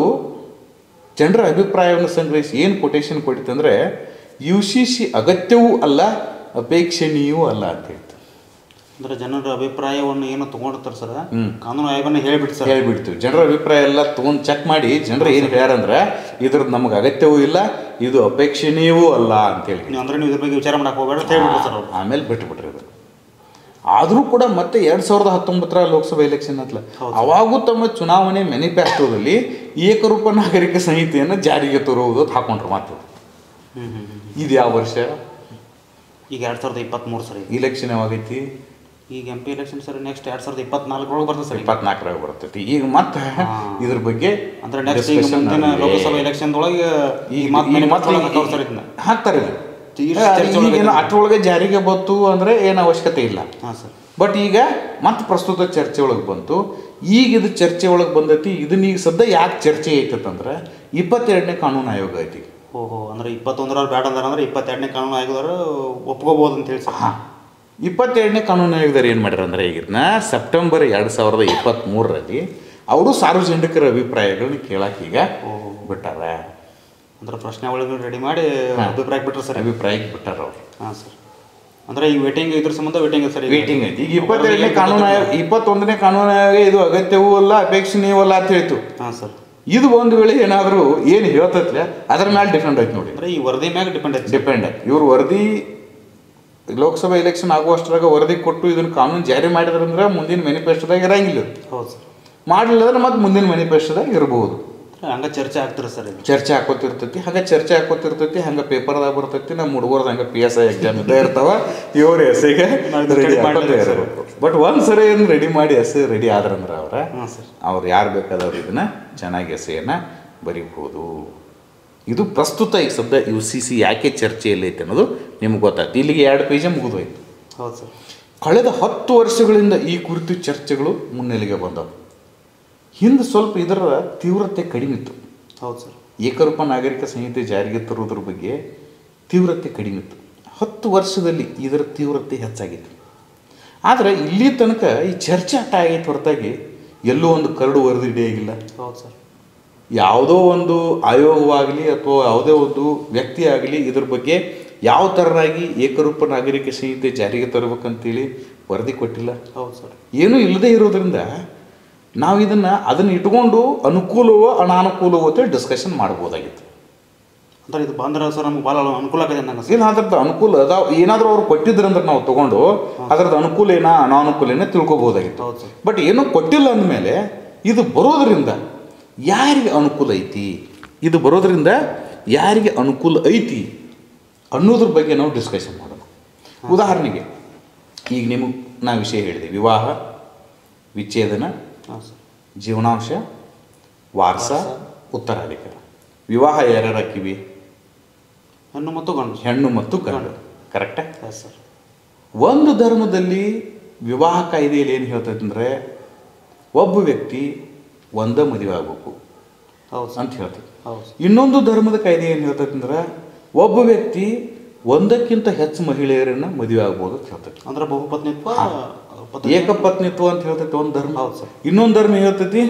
ಜನರ ಅಭಿಪ್ರಾಯವನ್ನು ಸಂಗ್ರಹಿಸಿ ಏನು ಕೊಟೇಶನ್ ಕೊಟ್ಟಿತ್ತಂದರೆ UCC ಅಗತ್ಯವೂ ಅಲ್ಲ ಅಪೇಕ್ಷಣೀಯವೂ ಅಲ್ಲ ಅಂತ ಹೇಳ್ತಾರೆ. ಅಂದರೆ ಜನರ ಅಭಿಪ್ರಾಯವನ್ನು ಏನು ತೊಗೊಂಡಿರ್ತಾರೆ ಸರ್, ಕಾನೂನು ಆಯೋಗನ ಹೇಳ್ಬಿಡ್ತೀವಿ. ಜನರ ಅಭಿಪ್ರಾಯ ಎಲ್ಲ ತೊಗೊಂಡು ಚೆಕ್ ಮಾಡಿ ಜನರು ಏನು ಹೇಳ್ಯಾರಂದ್ರೆ ಇದ್ರದ್ದು ನಮಗೆ ಅಗತ್ಯವೂ ಇಲ್ಲ, ಇದು ಅಪೇಕ್ಷಣೀಯವೂ ಅಲ್ಲ ಅಂತೇಳಿ. ಅಂದರೆ ನೀವು ಇದ್ರ ಬಗ್ಗೆ ವಿಚಾರ ಮಾಡಕ್ಕೆ ಹೋಗಬೇಡ ಅಂತ ಹೇಳ್ಬಿಟ್ಟು ಸರ್ ಅವರು ಆಮೇಲೆ ಬಿಟ್ಟುಬಿಟ್ರಿ ಅದು. ಆದರೂ ಕೂಡ ಮತ್ತೆ 2019 ಲೋಕಸಭಾ ಎಲೆಕ್ಷನ್ ಅಂತಲ್ಲ, ಅವಾಗೂ ತಮ್ಮ ಚುನಾವಣೆ ಮ್ಯಾನಿಫೆಸ್ಟೋದಲ್ಲಿ ಏಕರೂಪ ನಾಗರಿಕ ಸಂಹಿತೆಯನ್ನು ಜಾರಿಗೆ ತರುವುದು ಅಂತ ಹಾಕೊಂಡ್ರು ಮಾತು. ಇದು ಯಾವ ವರ್ಷ? ಈಗ 2023 ಸರ್. ಇಲೆಕ್ಷನ್ ಯಾವಾಗೈತಿ? ಈಗ MP ಎಲೆಕ್ಷನ್ ಸರ್ ನೆಕ್ಸ್ಟ್ 2024 ಬರ್ತದೆ ಸರ್. 24 ಬರ್ತೈತಿ. ಈಗ ಮತ್ತೆ ಇದ್ರ ಬಗ್ಗೆ ಅಂದ್ರೆ ನೆಕ್ಸ್ಟ್ ಈಗ ಮುಂದಿನ ಲೋಕಸಭಾ ಎಲೆಕ್ಷನ್ದೊಳಗೆ ಹಾಕ್ತಾರೆ. ಈಗೇನು ಅಷ್ಟರೊಳಗೆ ಜಾರಿಗೆ ಬಂತು ಅಂದರೆ ಏನು ಅವಶ್ಯಕತೆ ಇಲ್ಲ. ಹಾಂ ಸರ್. ಬಟ್ ಈಗ ಮತ್ತೆ ಪ್ರಸ್ತುತ ಚರ್ಚೆ ಒಳಗೆ ಬಂತು. ಈಗ ಇದು ಚರ್ಚೆ ಒಳಗೆ ಬಂದೈತಿ. ಇದನ್ನ ಈಗ ಸದ್ಯ ಯಾಕೆ ಚರ್ಚೆ ಐತಂದ್ರೆ 22ನೇ ಕಾನೂನು ಆಯೋಗ ಐತಿ. ಓಹೋ, ಅಂದ್ರೆ 21 ಬೇಡ ಅಂದ್ರೆ 22ನೇ ಕಾನೂನು ಆಯೋಗದವರು ಒಪ್ಕೋಬಹುದು ಅಂತ ಹೇಳಿ ಸರ್. ಹಾಂ, 22ನೇ ಕಾನೂನು ಆಯೋಗದವ್ರು ಏನು ಮಾಡ್ಯಾರ ಅಂದರೆ ಈಗಿನ ಸೆಪ್ಟೆಂಬರ್ 2023 ಅವರು ಸಾರ್ವಜನಿಕರ ಅಭಿಪ್ರಾಯಗಳನ್ನ ಕೇಳಕ್ಕೆ ಈಗ ಬಿಟ್ಟಾರ. ಅಂದ್ರೆ ಪ್ರಶ್ನೆಗಳನ್ನು ರೆಡಿ ಮಾಡಿ ಅಭಿಪ್ರಾಯಕ್ಕೆ ಬಿಟ್ಟರು ಸರ್. ಅಭಿಪ್ರಾಯಕ್ಕೆ ಬಿಟ್ಟಾರ ಅವರು. ಹಾಂ ಸರ್. ಅಂದರೆ ಈಗ ವೇಟಿಂಗ್ ಇದ್ರ ಸಂಬಂಧ ವೇಟಿಂಗ್ ಸರ್. ವೇಟಿಂಗ್ ಐತಿ. ಈಗ 22ನೇ ಕಾನೂನು ಆಯೋಗ 21ನೇ ಕಾನೂನು ಆಯೋಗ ಇದು ಅಗತ್ಯವೂ ಅಲ್ಲ ಅಪೇಕ್ಷಣೀಯವೂ ಅಲ್ಲ ಅಂತ ಹೇಳ್ತು. ಹಾಂ ಸರ್. ಇದು ಒಂದು ವೇಳೆ ಏನಾದರೂ ಏನು ಹೇಳ್ತೈತ್ಲೆ ಅದರ ಮೇಲೆ ಡಿಪೆಂಡ್ ಆಯ್ತು ನೋಡಿ. ಅಂದರೆ ಈ ವರದಿ ಮ್ಯಾಗ ಡಿಪೆಂಡ್ ಆಯ್ತು. ಇವ್ರು ವರದಿ ಲೋಕಸಭಾ ಎಲೆಕ್ಷನ್ ಆಗುವಷ್ಟರಾಗ ವರದಿ ಕೊಟ್ಟು ಇದನ್ನು ಕಾನೂನು ಜಾರಿ ಮಾಡಿದ್ರಂದ್ರೆ ಮುಂದಿನ ಮ್ಯಾನಿಫೆಸ್ಟೋದಾಗ ಇರಂಗಿಲ್ಲ. ಹೌದು ಸರ್. ಮಾಡಲಿಲ್ಲ ಅಂದ್ರೆ ಮತ್ತೆ ಮುಂದಿನ ಮ್ಯಾನಿಫೆಸ್ಟೋದಾಗ ಇರ್ಬೋದು. ಹಂಗೆ ಚರ್ಚೆ ಆಗ್ತಿರ ಸರ್. ಚರ್ಚೆ ಹಾಕೋತಿರ್ತೈತಿ. ಹಂಗೆ ಪೇಪರ್ದಾಗ ಬರ್ತೈತಿ. ನಮ್ಮ ಹುಡುಗರ್ದು ಹಂಗೆ PSI ಎಕ್ಸಾಮ್ ಇದ್ದ ಇರ್ತಾವ. ಇವ್ರು ಎಸ್ಸೆಗೆ ರೆಡಿ ಮಾಡ್ತಾ ಇರಬೇಕು. ಬಟ್ ಒಂದು ಸರಿ ಏನು ರೆಡಿ ಮಾಡಿ ಎಸ್ಸೆ ರೆಡಿ ಆದ್ರಂದ್ರೆ ಅವ್ರು ಯಾರು ಬೇಕಾದವ್ರು ಇದನ್ನು ಚೆನ್ನಾಗಿ ಎಸ್ಸೆಯನ್ನು ಬರೀಬೋದು. ಇದು ಪ್ರಸ್ತುತ ಈಗ ಸದ್ಯ UCC ಯಾಕೆ ಚರ್ಚೆಯಲ್ಲಿ ಐತೆ ಅನ್ನೋದು ನಿಮ್ಗೆ ಗೊತ್ತಾಯ್ತು. ಇಲ್ಲಿಗೆ 2 ಪೇಜ್ ಮುಗಿದೋಯ್ತು. ಹೌದು ಸರ್. ಕಳೆದ 10 ವರ್ಷಗಳಿಂದ ಈ ಕುರಿತು ಚರ್ಚೆಗಳು ಮುನ್ನೆಲೆಗೆ ಬಂದವು. ಹಿಂದೆ ಸ್ವಲ್ಪ ಇದರ ತೀವ್ರತೆ ಕಡಿಮೆ ಇತ್ತು. ಹೌದು ಸರ್. ಏಕರೂಪ ನಾಗರಿಕ ಸಂಹಿತೆ ಜಾರಿಗೆ ತರುವುದ್ರ ಬಗ್ಗೆ ತೀವ್ರತೆ ಕಡಿಮೆ ಇತ್ತು. 10 ವರ್ಷದಲ್ಲಿ ಇದರ ತೀವ್ರತೆ ಹೆಚ್ಚಾಗಿತ್ತು. ಆದರೆ ಇಲ್ಲಿ ತನಕ ಈ ಚರ್ಚೆ ಅಟ್ಟ ಆಗೈತೆ ಹೊರತಾಗಿ ಎಲ್ಲೋ ಒಂದು ಕರಡು ವರದಿ ಡೇ ಆಗಿಲ್ಲ. ಹೌದು ಸರ್. ಯಾವುದೋ ಒಂದು ಆಯೋಗವಾಗಲಿ ಅಥವಾ ಯಾವುದೇ ಒಂದು ವ್ಯಕ್ತಿ ಆಗಲಿ ಇದ್ರ ಬಗ್ಗೆ ಯಾವ ಥರನಾಗಿ ಏಕರೂಪ ನಾಗರಿಕ ಸಂಹಿತೆ ಜಾರಿಗೆ ತರಬೇಕಂತೇಳಿ ವರದಿ ಕೊಟ್ಟಿಲ್ಲ. ಹೌದು ಸರ್. ಏನೂ ಇಲ್ಲದೆ ಇರೋದ್ರಿಂದ ನಾವು ಅದನ್ನು ಇಟ್ಕೊಂಡು ಅನುಕೂಲವೋ ಅನಾನುಕೂಲವೋ ಅಂತೇಳಿ ಡಿಸ್ಕಷನ್ ಮಾಡ್ಬೋದಾಗಿತ್ತು. ಅಂದ್ರೆ ಇದು ಬಂದ್ರೆ ಸರ್ ನಮ್ಗೆ ಭಾಳ ಅನುಕೂಲ ಆಗಿದೆ ನನಗೆ. ಏನು ಅದ್ರದ್ದು ಅನುಕೂಲ ಅದಾವ ಏನಾದರೂ ಅವ್ರು ಕೊಟ್ಟಿದ್ರಂದ್ರೆ ನಾವು ತೊಗೊಂಡು ಅದ್ರದ್ದು ಅನುಕೂಲ ಏನೋ ಅನಾನುಕೂಲ ಏನೋ ತಿಳ್ಕೊಬೋದಾಗಿತ್ತು. ಹೌದು ಸರ್. ಬಟ್ ಏನೂ ಕೊಟ್ಟಿಲ್ಲ ಅಂದಮೇಲೆ ಇದು ಬರೋದ್ರಿಂದ ಯಾರಿಗೆ ಅನುಕೂಲ ಐತಿ, ಇದು ಬರೋದ್ರಿಂದ ಯಾರಿಗೆ ಅನುಕೂಲ ಐತಿ ಅನ್ನೋದ್ರ ಬಗ್ಗೆ ನಾವು ಡಿಸ್ಕಷನ್ ಮಾಡೋಣ. ಉದಾಹರಣೆಗೆ ಈಗ ನಿಮಗೆ ನಾ ವಿಷಯ ಹೇಳಿದೆ, ವಿವಾಹ, ವಿಚ್ಛೇದನ, ಜೀವನಾಂಶ, ವಾರಸ, ಉತ್ತರಾಧಿಕಾರ. ವಿವಾಹ ಯಾರ್ಯಾರು ಹಾಕಿವಿ? ಹೆಣ್ಣು ಮತ್ತು ಗಂಡು. ಹೆಣ್ಣು ಮತ್ತು ಗಂಡು. ಕರೆಕ್ಟಾ ಸರ್? ಒಂದು ಧರ್ಮದಲ್ಲಿ ವಿವಾಹ ಕಾಯ್ದೆಯಲ್ಲಿ ಏನು ಹೇಳ್ತೈತೆ ಅಂದರೆ ಒಬ್ಬ ವ್ಯಕ್ತಿ ಒಂದೇ ಮದುವೆ ಆಗಬೇಕು ಅಂತ ಹೇಳ್ತೈತೆ. ಇನ್ನೊಂದು ಧರ್ಮದ ಕಾಯ್ದೆ ಏನು ಹೇಳ್ತೈತೆ ಅಂದ್ರೆ ಒಬ್ಬ ವ್ಯಕ್ತಿ ಒಂದಕ್ಕಿಂತ ಹೆಚ್ಚು ಮಹಿಳೆಯರನ್ನು ಮದುವೆ ಆಗ್ಬೋದು ಅಂತ ಹೇಳ್ತೈತಿ. ಅಂದ್ರೆ ಬಹುಪತ್ನಿತ್ವ, ಏಕಪತ್ನಿತ್ವ ಅಂತ ಹೇಳ್ತೈತಿ ಒಂದು ಧರ್ಮ. ಹೌದು ಸರ್. ಇನ್ನೊಂದು ಧರ್ಮ ಹೇಳ್ತೈತಿ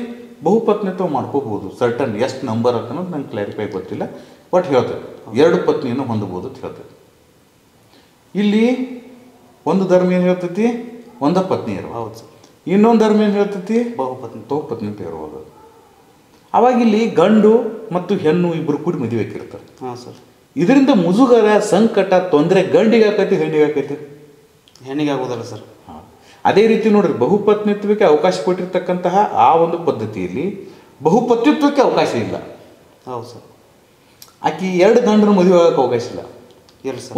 ಬಹುಪತ್ನಿತ್ವ ಮಾಡ್ಕೋಬಹುದು. ಸರ್ಟನ್ ಎಷ್ಟು ನಂಬರ್ ಅಂತ ನಂಗೆ ಕ್ಲಾರಿಫೈ ಗೊತ್ತಿಲ್ಲ, ಬಟ್ ಹೇಳ್ತೈತಿ 2 ಪತ್ನಿಯನ್ನು ಹೊಂದಬಹುದು ಅಂತ ಹೇಳ್ತೈತಿ. ಇಲ್ಲಿ ಒಂದು ಧರ್ಮ ಏನು ಹೇಳ್ತೈತಿ ಒಂದ ಪತ್ನಿ ಇರೋ. ಹೌದು ಸರ್. ಇನ್ನೊಂದು ಧರ್ಮ ಏನು ಹೇಳ್ತೈತಿ ಬಹುಪತ್ನಿತ್ವ ಇರ್ಬೋದು. ಅವಾಗ ಇಲ್ಲಿ ಗಂಡು ಮತ್ತು ಹೆಣ್ಣು ಇಬ್ಬರು ಕೂಡಿ ಮದುವೆ ಹಾಕಿರ್ತಾರೆ. ಹಾಂ ಸರ್. ಇದರಿಂದ ಮುಜುಗರ, ಸಂಕಟ, ತೊಂದರೆ ಗಂಡಿಗೆ ಆಕೈತಿ ಹೆಣ್ಣಿಗೆ ಆಕೈತಿ? ಹೆಣ್ಣಿಗೆ ಆಗೋದಲ್ಲ ಸರ್. ಹಾಂ, ಅದೇ ರೀತಿ ನೋಡ್ರಿ, ಬಹುಪತ್ನಿತ್ವಕ್ಕೆ ಅವಕಾಶ ಕೊಟ್ಟಿರ್ತಕ್ಕಂತಹ ಆ ಒಂದು ಪದ್ಧತಿಯಲ್ಲಿ ಬಹುಪತ್ನಿತ್ವಕ್ಕೆ ಅವಕಾಶ ಇಲ್ಲ. ಹೌದು ಸರ್. ಆಕೆ 2 ಗಂಡರ ಮದುವೆ ಆಗೋಕ್ಕೆ ಅವಕಾಶ ಇಲ್ಲ.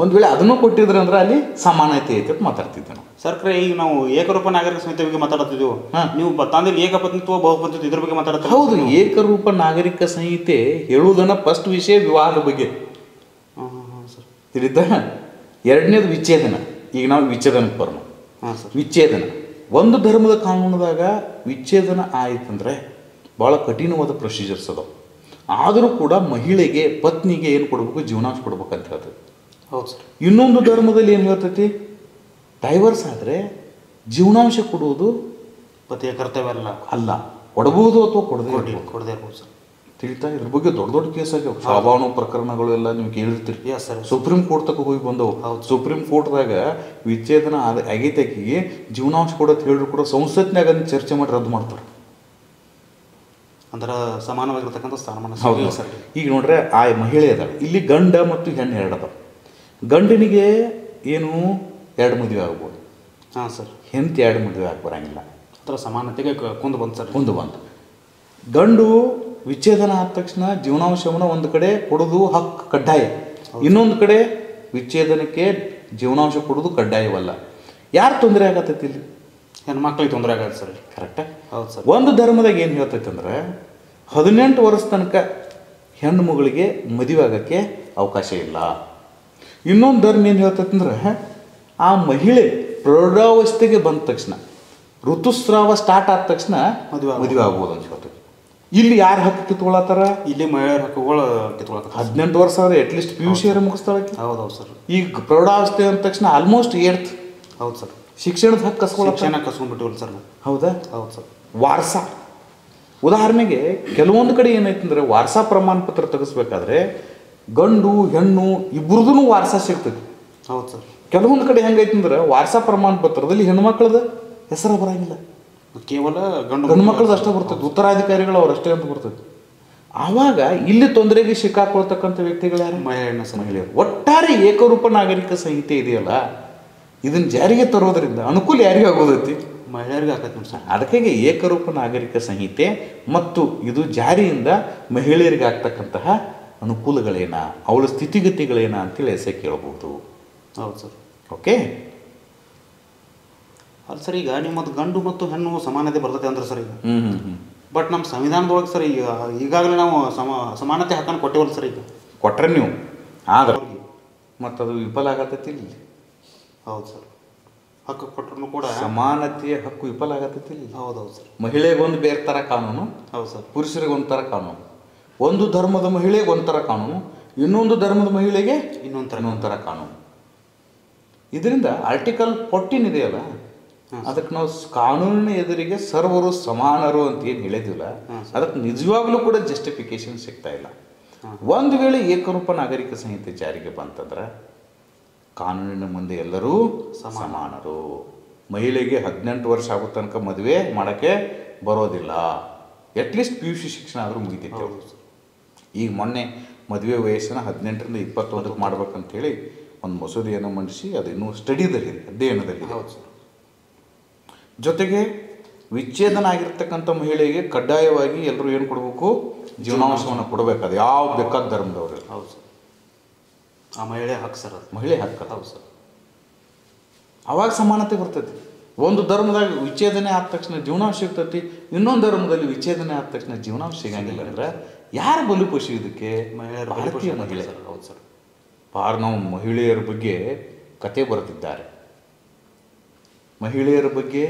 ಒಂದು ವೇಳೆ ಅದನ್ನು ಕೊಟ್ಟಿದ್ರೆ ಅಂದ್ರೆ ಅಲ್ಲಿ ಸಮಾನತೆ ಐತೆ ಅಂತ ಮಾತಾಡ್ತಿದ್ದೆ ನಾವು. ಸರ್ಕಾರ ಈಗ ನಾವು ಏಕರೂಪ ನಾಗರಿಕ ಸಂಹಿತೆ ಬಗ್ಗೆ ಮಾತಾಡ್ತಿದ್ದೀವಿ, ನೀವು ತಂದಿಲ್ಲಿ ಏಕಪತ್ನಿತ್ವ ಬಹುಪತ್ನಿತ್ವ ಇದ್ರ ಬಗ್ಗೆ ಮಾತಾಡ್ತೀವಿ. ಹೌದು, ಏಕರೂಪ ನಾಗರಿಕ ಸಂಹಿತೆ ಹೇಳುವುದನ್ನ ಫಸ್ಟ್ ವಿಷಯ ವಿವಾಹದ ಬಗ್ಗೆ ತಿಳಿದ. 2ನೇದು ವಿಚ್ಛೇದನ. ಈಗ ನಾವು ವಿಚ್ಛೇದನಕ್ಕೆ ಬರೋಣ. ವಿಚ್ಛೇದನ ಒಂದು ಧರ್ಮದ ಕಾನೂನದಾಗ ವಿಚ್ಛೇದನ ಆಯ್ತಂದ್ರೆ ಭಾಳ ಕಠಿಣವಾದ ಪ್ರೊಸೀಜರ್ಸ್ ಅದಾವೆ. ಆದರೂ ಕೂಡ ಮಹಿಳೆಗೆ ಪತ್ನಿಗೆ ಏನು ಕೊಡಬೇಕು, ಜೀವನಾಂಶ ಕೊಡ್ಬೇಕಂತ ಹೇಳ್ತದೆ. ಹೌದು ಸರ್. ಇನ್ನೊಂದು ಧರ್ಮದಲ್ಲಿ ಏನು ಹೇಳ್ತೈತಿ, ಡೈವರ್ಸ್ ಆದರೆ ಜೀವನಾಂಶ ಕೊಡುವುದು ಪತಿಯ ಕರ್ತವ್ಯ ಅಲ್ಲ, ಕೊಡಬಹುದು ಅಥವಾ ಕೊಡದೇ ಕೊಡದೇ ಇರ್ಬೋದು ಸರ್. ತಿಳಿತಾ ಇದ್ರ ಬಗ್ಗೆ ದೊಡ್ಡ ದೊಡ್ಡ ಕೇಸ್ ಆಗ್ಯಾವ. ಶಾಬಾನು ಪ್ರಕರಣಗಳು ಎಲ್ಲ ನೀವು ಕೇಳಿರ್ತೀರಿ. Yes sir. ಸುಪ್ರೀಂ ಕೋರ್ಟ್ ತಕ ಹೋಗಿ ಬಂದವು. ಸುಪ್ರೀಂ ಕೋರ್ಟ್ದಾಗ ವಿಚ್ಛೇದನ ಆಗೈತಾಕಿಗೆ ಜೀವನಾಂಶ ಕೊಡೋದು ಹೇಳಿದ್ರು ಕೂಡ ಸಂಸತ್ನಾಗ ಅದನ್ನ ಚರ್ಚೆ ಮಾಡಿ ರದ್ದು ಮಾಡ್ತಾರೆ. ಅಂದ್ರೆ ಸಮಾನವಾಗಿರ್ತಕ್ಕಂಥ ಸ್ಥಾನಮಾನ ಸರ್. ಈಗ ನೋಡ್ರೆ ಆ ಮಹಿಳೆ ಅದಾಳೆ, ಇಲ್ಲಿ ಗಂಡ ಮತ್ತು ಹೆಣ್ಣು ಎರಡು ಅದಾವ. ಗಂಡನಿಗೆ ಏನು 2 ಮದುವೆ ಆಗ್ಬೋದು. ಹಾಂ ಸರ್. ಹೆಂಡತಿ 2 ಮದುವೆ ಆಗಿ ಬರಂಗಿಲ್ಲ. ಅದರ ಸಮಾನತೆಗೆ ಕುಂದು ಬಂತು ಸರ್. ಕುಂದು ಬಂತು. ಗಂಡು ವಿಚ್ಛೇದನ ಆದ ತಕ್ಷಣ ಜೀವನಾಂಶವನ್ನು ಒಂದು ಕಡೆ ಕೊಡೋದು ಹಕ್ಕು ಕಡ್ಡಾಯ, ಇನ್ನೊಂದು ಕಡೆ ವಿಚ್ಛೇದನಕ್ಕೆ ಜೀವನಾಂಶ ಕೊಡೋದು ಕಡ್ಡಾಯವಲ್ಲ. ಯಾರು ತೊಂದರೆ ಆಗತ್ತೈತಿ ಇಲ್ಲಿ? ಹೆಣ್ಮಕ್ಳಿಗೆ ತೊಂದರೆ ಆಗತ್ತೆ ಸರ್. ಕರೆಕ್ಟಾ? ಹೌದು ಸರ್. ಒಂದು ಧರ್ಮದಾಗ ಏನು ಹೇಳ್ತೈತೆ ಅಂದ್ರೆ 18 ವರ್ಷ ತನಕ ಹೆಣ್ಣು ಮಗಳಿಗೆ ಮದುವೆ ಆಗೋಕ್ಕೆ ಅವಕಾಶ ಇಲ್ಲ. ಇನ್ನೊಂದು ಧರ್ಮ ಏನು ಹೇಳ್ತೈತೆ ಅಂದ್ರೆ ಆ ಮಹಿಳೆ ಪ್ರೌಢಾವಸ್ಥೆಗೆ ಬಂದ ತಕ್ಷಣ, ಋತುಸ್ರಾವ ಸ್ಟಾರ್ಟ್ ಆದ ತಕ್ಷಣ ಮದುವೆ ಆಗ್ಬೋದು ಅಂತ ಹೇಳ್ತೈತೆ. ಇಲ್ಲಿ ಯಾರು ಹಕ್ಕು ಕಿತ್ಕೊಳತ್ತಾರ? ಇಲ್ಲಿ ಮಹಿಳೆಯರ ಹಕ್ಕುಗಳು ಕಿತ್ಕೊಳತ್ತ. 18 ವರ್ಷ ಆದರೆ ಅಟ್ಲೀಸ್ಟ್ PUC ಮುಗಿಸ್ತಾಳೆ. ಹೌದೌದು ಸರ್. ಈಗ ಪ್ರೌಢಾವಸ್ಥೆ ಅಂದ ತಕ್ಷಣ ಆಲ್ಮೋಸ್ಟ್ 8th. ಹೌದು ಸರ್. ಶಿಕ್ಷಣದ ಹಕ್ಕು ಕಸ್ಕೊಂಡ್ಬಿಟ್ಟಿವಲ್ಲ ಸರ್. ಹೌದಾ? ಹೌದು ಸರ್. ವಾರಸ ಉದಾಹರಣೆಗೆ ಕೆಲವೊಂದು ಕಡೆ ಏನಾಯ್ತಂದ್ರೆ ವಾರಸಾ ಪ್ರಮಾಣ ಪತ್ರ ತೆಗೆಸ್ಬೇಕಾದ್ರೆ ಗಂಡು ಹೆಣ್ಣು ಇಬ್ಬರದೂ ವಾರಸ ಸಿಗ್ತದೆ. ಹೌದು ಸರ್. ಕೆಲವೊಂದು ಕಡೆ ಹೆಂಗೈತಂದ್ರೆ ವಾರಸಾ ಪ್ರಮಾಣ ಪತ್ರದಲ್ಲಿ ಹೆಣ್ಮಕ್ಳದ ಹೆಸರು ಬರಂಗಿಲ್ಲ, ಕೇವಲ ಗಂಡು ಮಕ್ಕಳದ್ದು ಅಷ್ಟೇ ಬರ್ತದೆ, ಉತ್ತರಾಧಿಕಾರಿಗಳು ಅವರಷ್ಟೇ ಅಂತ ಬರ್ತದೆ. ಆವಾಗ ಇಲ್ಲಿ ತೊಂದರೆಗೆ ಸಿಕ್ಕಾಕೊಳ್ತಕ್ಕಂಥ ವ್ಯಕ್ತಿಗಳು ಯಾರು? ಮಹಿಳೆಯರು. ಒಟ್ಟಾರೆ ಏಕರೂಪ ನಾಗರಿಕ ಸಂಹಿತೆ ಇದೆಯಲ್ಲ, ಇದನ್ನು ಜಾರಿಗೆ ತರೋದ್ರಿಂದ ಅನುಕೂಲ ಯಾರಿಗೆ ಆಗೋದೈತಿ? ಮಹಿಳೆಯರಿಗೆ ಆಗತ್ತೆ ಸರ್. ಅದಕ್ಕಾಗಿ ಏಕರೂಪ ನಾಗರಿಕ ಸಂಹಿತೆ ಮತ್ತು ಇದು ಜಾರಿಯಿಂದ ಮಹಿಳೆಯರಿಗೆ ಆಗ್ತಕ್ಕಂತಹ ಅನುಕೂಲಗಳೇನ, ಅವಳ ಸ್ಥಿತಿಗತಿಗಳೇನ ಅಂತೇಳಿ ಎಸೆ ಕೇಳಬಹುದು. ಹೌದು ಸರ್. ಓಕೆ. ಅದು ಸರ್, ಈಗ ನಿಮ್ಮದು ಗಂಡು ಮತ್ತು ಹೆಣ್ಣು ಸಮಾನತೆ ಬರ್ತದೆ ಅಂದ್ರೆ ಸರ್ ಈಗ. ಬಟ್ ನಮ್ಮ ಸಂವಿಧಾನದೊಳಗೆ ಸರ್ ಈಗ ಈಗಾಗಲೇ ನಾವು ಸಮಾನತೆ ಹಕ್ಕನ್ನು ಕೊಟ್ಟೇವಲ್ಲ ಸರ್. ಈಗ ಕೊಟ್ರೆ ನೀವು ಆದ್ರೆ ಮತ್ತು ಅದು ವಿಫಲ ಆಗತ್ತೈತಿ ಇಲ್ಲಿ. ಹೌದು ಸರ್. ಹಕ್ಕು ಕೊಟ್ಟರು ಕೂಡ ಸಮಾನತೆಯ ಹಕ್ಕು ವಿಫಲ ಆಗತ್ತೈತಿ ಇಲ್ಲಿ. ಹೌದೌದು ಸರ್. ಮಹಿಳೆಗೊಂದು ಬೇರೆ ಥರ ಕಾನೂನು. ಹೌದು ಸರ್. ಪುರುಷರಿಗೆ ಒಂಥರ ಕಾನೂನು. ಒಂದು ಧರ್ಮದ ಮಹಿಳೆಗೆ ಒಂಥರ ಕಾನೂನು, ಇನ್ನೊಂದು ಧರ್ಮದ ಮಹಿಳೆಗೆ ಇನ್ನೊಂಥರ ಕಾನೂನು. ಇದರಿಂದ ಆರ್ಟಿಕಲ್ 14 ಇದೆಯಲ್ಲ, ಅದಕ್ಕೆ ನಾವು ಕಾನೂನಿನ ಎದುರಿಗೆ ಸರ್ವರು ಸಮಾನರು ಅಂತ ಏನು ಹೇಳಿದಿಲ್ಲ, ಅದಕ್ಕೆ ನಿಜವಾಗ್ಲೂ ಕೂಡ ಜಸ್ಟಿಫಿಕೇಶನ್ ಸಿಗ್ತಾ ಇಲ್ಲ. ಒಂದು ವೇಳೆ ಏಕರೂಪ ನಾಗರಿಕ ಸಂಹಿತೆ ಜಾರಿಗೆ ಬಂತಂದ್ರೆ ಕಾನೂನಿನ ಮುಂದೆ ಎಲ್ಲರೂ ಸಮಾನರು. ಮಹಿಳೆಗೆ 18 ವರ್ಷ ಆಗೋ ತನಕ ಮದುವೆ ಮಾಡೋಕ್ಕೆ ಬರೋದಿಲ್ಲ. ಅಟ್ಲೀಸ್ಟ್ PUC ಶಿಕ್ಷಣ ಆದರೂ ಮುಗಿತೈತೆ. ಈಗ ಮೊನ್ನೆ ಮದುವೆ ವಯಸ್ಸನ್ನು 18ರಿಂದ 21 ಮಾಡ್ಬೇಕಂತೇಳಿ ಒಂದು ಮಸೂದೆಯನ್ನು ಮಂಡಿಸಿ ಅದು ಇನ್ನೂ ಸ್ಟಡಿದಲ್ಲಿದೆ, ಅಧ್ಯಯನದಲ್ಲಿದೆ. ಹೌದು ಸರ್. ಜೊತೆಗೆ ವಿಚ್ಛೇದನ ಆಗಿರ್ತಕ್ಕಂಥ ಮಹಿಳೆಗೆ ಕಡ್ಡಾಯವಾಗಿ ಎಲ್ಲರೂ ಏನು ಕೊಡಬೇಕು? ಜೀವನಾಂಶವನ್ನು ಕೊಡಬೇಕು. ಅದು ಯಾವ ಬೇಕಾದ ಧರ್ಮದವರು. ಹೌದು ಸರ್. ಆ ಮಹಿಳೆ ಹಕ್ಕು ಸರ್. ಅದು ಮಹಿಳೆ ಹಕ್ಕು. ಹೌದು ಸರ್. ಅವಾಗ ಸಮಾನತೆ ಬರ್ತೈತಿ. ಒಂದು ಧರ್ಮದಾಗ ವಿಚ್ಛೇದನೆ ಆದ ತಕ್ಷಣ ಜೀವನಾಂಶ ಸಿಗ್ತೈತಿ, ಇನ್ನೊಂದು ಧರ್ಮದಲ್ಲಿ ವಿಚ್ಛೇದನೆ ಆದ ತಕ್ಷಣ ಜೀವನಾಂಶ ಸಿಗಂಗಿಲ್ಲ ಅಂದ್ರೆ ಯಾರು ಬಲಿಪಶು ಇದಕ್ಕೆ? ಭಾರತೀಯ ಮಹಿಳೆ. ಹೌದು ಸರ್. ನಾವು ಮಹಿಳೆಯರ ಬಗ್ಗೆ ಕತೆ ಬರೆದಿದ್ದಾರೆ, ಮಹಿಳೆಯರ ಬಗ್ಗೆ